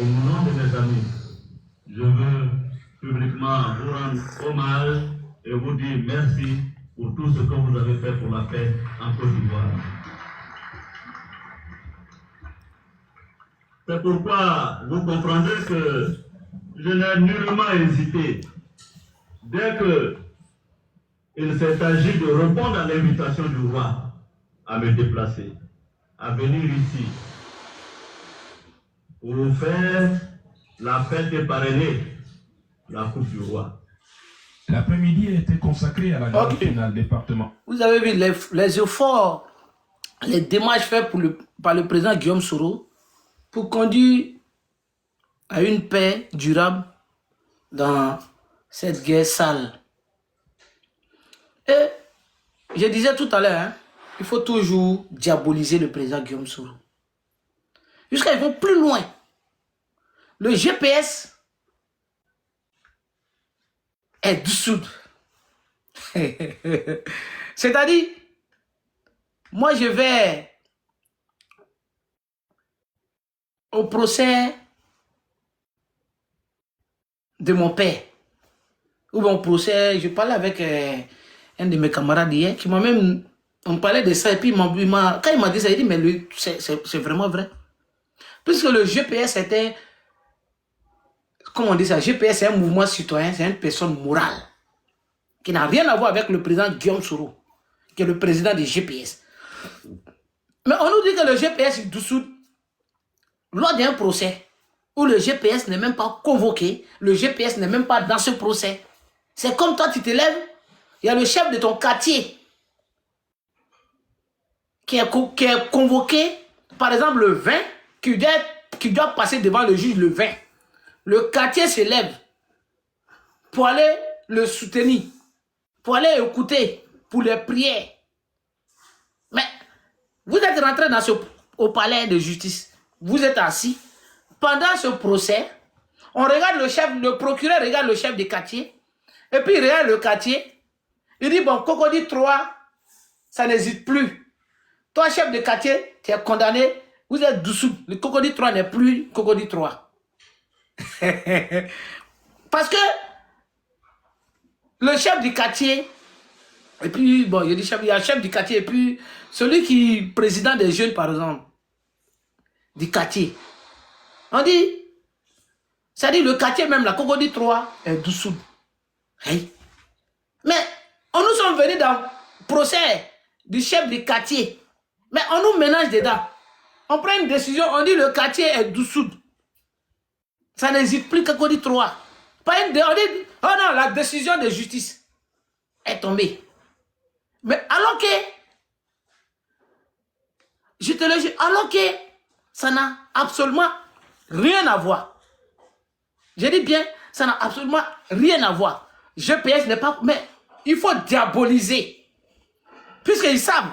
au nom de mes amis, je veux publiquement vous rendre hommage et vous dire merci pour tout ce que vous avez fait pour la paix en Côte d'Ivoire. C'est pourquoi vous comprendrez que je n'ai nullement hésité, dès qu'il s'est agi de répondre à l'invitation du roi à me déplacer, à venir ici, pour faire la fête et parrainer la Coupe du Roi.
L'après-midi a été consacré à la grande finale département.
Vous avez vu les efforts, les démarches faites par le président Guillaume Soro pour conduire à une paix durable dans cette guerre sale. Et je disais tout à l'heure, il faut toujours diaboliser le président Guillaume Soro. Jusqu'à ils vont plus loin. Le GPS est dissous. C'est-à-dire, moi je vais au procès de mon père. Ou bien au procès, je parlais avec un de mes camarades hier qui m'a même, on parlait de ça et puis quand il m'a dit ça, il dit mais c'est vraiment vrai. Puisque le GPS était, comment on dit ça, GPS c'est un mouvement citoyen, c'est une personne morale qui n'a rien à voir avec le président Guillaume Soro, qui est le président du GPS. Mais on nous dit que le GPS est dessous lors d'un procès où le GPS n'est même pas convoqué, le GPS n'est même pas dans ce procès. C'est comme toi, tu te lèves, il y a le chef de ton quartier qui est convoqué, par exemple le 20, qui doit passer devant le juge le 20. Le quartier se lève pour aller le soutenir, pour aller écouter, pour les prières. Mais vous êtes rentré au palais de justice, vous êtes assis. Pendant ce procès, on regarde le procureur regarde le chef de quartier Et puis il regarde le quartier. Il dit, bon, Cocody 3, ça n'hésite plus. Toi, chef de quartier, tu es condamné. Vous êtes dessous. Le Cocody 3 n'est plus Cocody 3. Parce que le chef du quartier, et puis, bon, il y a le chef du quartier, et puis celui qui est président des jeunes, par exemple, du quartier. On dit, ça dit le quartier même, la Cocody 3 est dessous. Hey. Mais on nous sommes venus dans le procès du chef du quartier. Mais on nous ménage dedans. On prend une décision, on dit le quartier est dessous. Ça n'hésite plus Cocody 3. Pas une, on dit, oh non, la décision de justice est tombée. Mais alors que, je te le dis, alors que ça n'a absolument rien à voir. Je dis bien, ça n'a absolument rien à voir. GPS n'est pas... Mais il faut diaboliser. Puisqu'ils savent,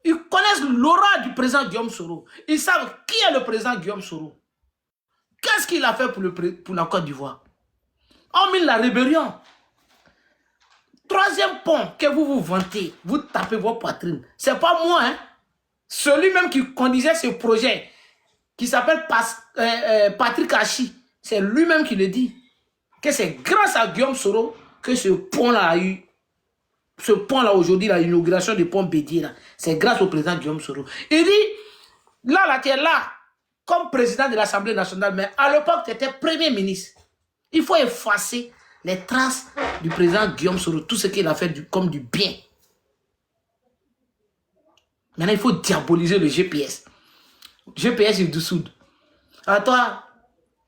ils connaissent l'aura du président Guillaume Soro. Ils savent qui est le président Guillaume Soro. Qu'est-ce qu'il a fait pour la Côte d'Ivoire? Hormis la rébellion. Troisième pont que vous vous vantez, vous tapez vos poitrines. C'est pas moi, hein. Celui même qui conduisait ce projet, qui s'appelle Patrick Hachi, c'est lui-même qui le dit. Que c'est grâce à Guillaume Soro que ce pont-là a eu. Ce pont-là aujourd'hui, l'inauguration du pont Bédier, c'est grâce au président Guillaume Soro. Il dit, là, tu es là, comme président de l'Assemblée nationale, mais à l'époque, tu étais premier ministre. Il faut effacer les traces du président Guillaume Soro, tout ce qu'il a fait comme du bien. Maintenant, il faut diaboliser le GPS. GPS est dessous. Alors toi,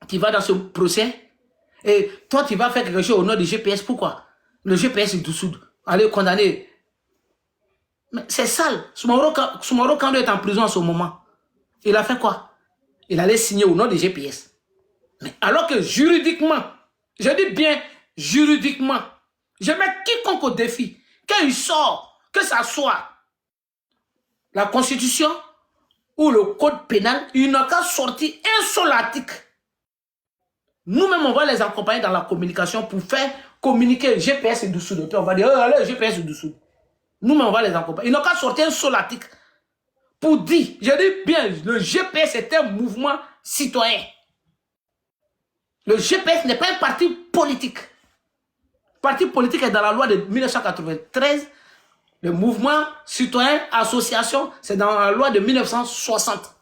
tu vas dans ce procès et toi, tu vas faire quelque chose au nom du GPS. Pourquoi? Le GPS est dessous. Allez, condamner. Mais c'est sale. Soumaro Kando est en prison en ce moment. Il a fait quoi? Il allait signer au nom du GPS. Mais alors que juridiquement, je dis bien juridiquement, je mets quiconque au défi, qu'il sort, que ça soit la Constitution ou le Code pénal, il n'a qu'à sortir un seul article. Nous-mêmes, on va les accompagner dans la communication pour faire communiquer le GPS est dessous. On va dire, allez, le GPS est dessous. Nous-mêmes, on va les accompagner. Il n'a qu'à sortir un seul article pour dire, je dis bien, le GPS est un mouvement citoyen. Le GPS n'est pas un parti politique. Le parti politique est dans la loi de 1993. Le mouvement citoyen, association, c'est dans la loi de 1960.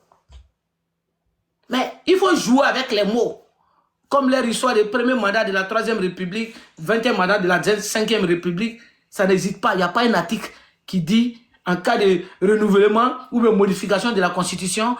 Mais il faut jouer avec les mots. Comme leur histoire du premier mandat de la 3e République, 20e mandat de la 5e République, ça n'hésite pas. Il n'y a pas un article qui dit, en cas de renouvellement ou de modification de la Constitution,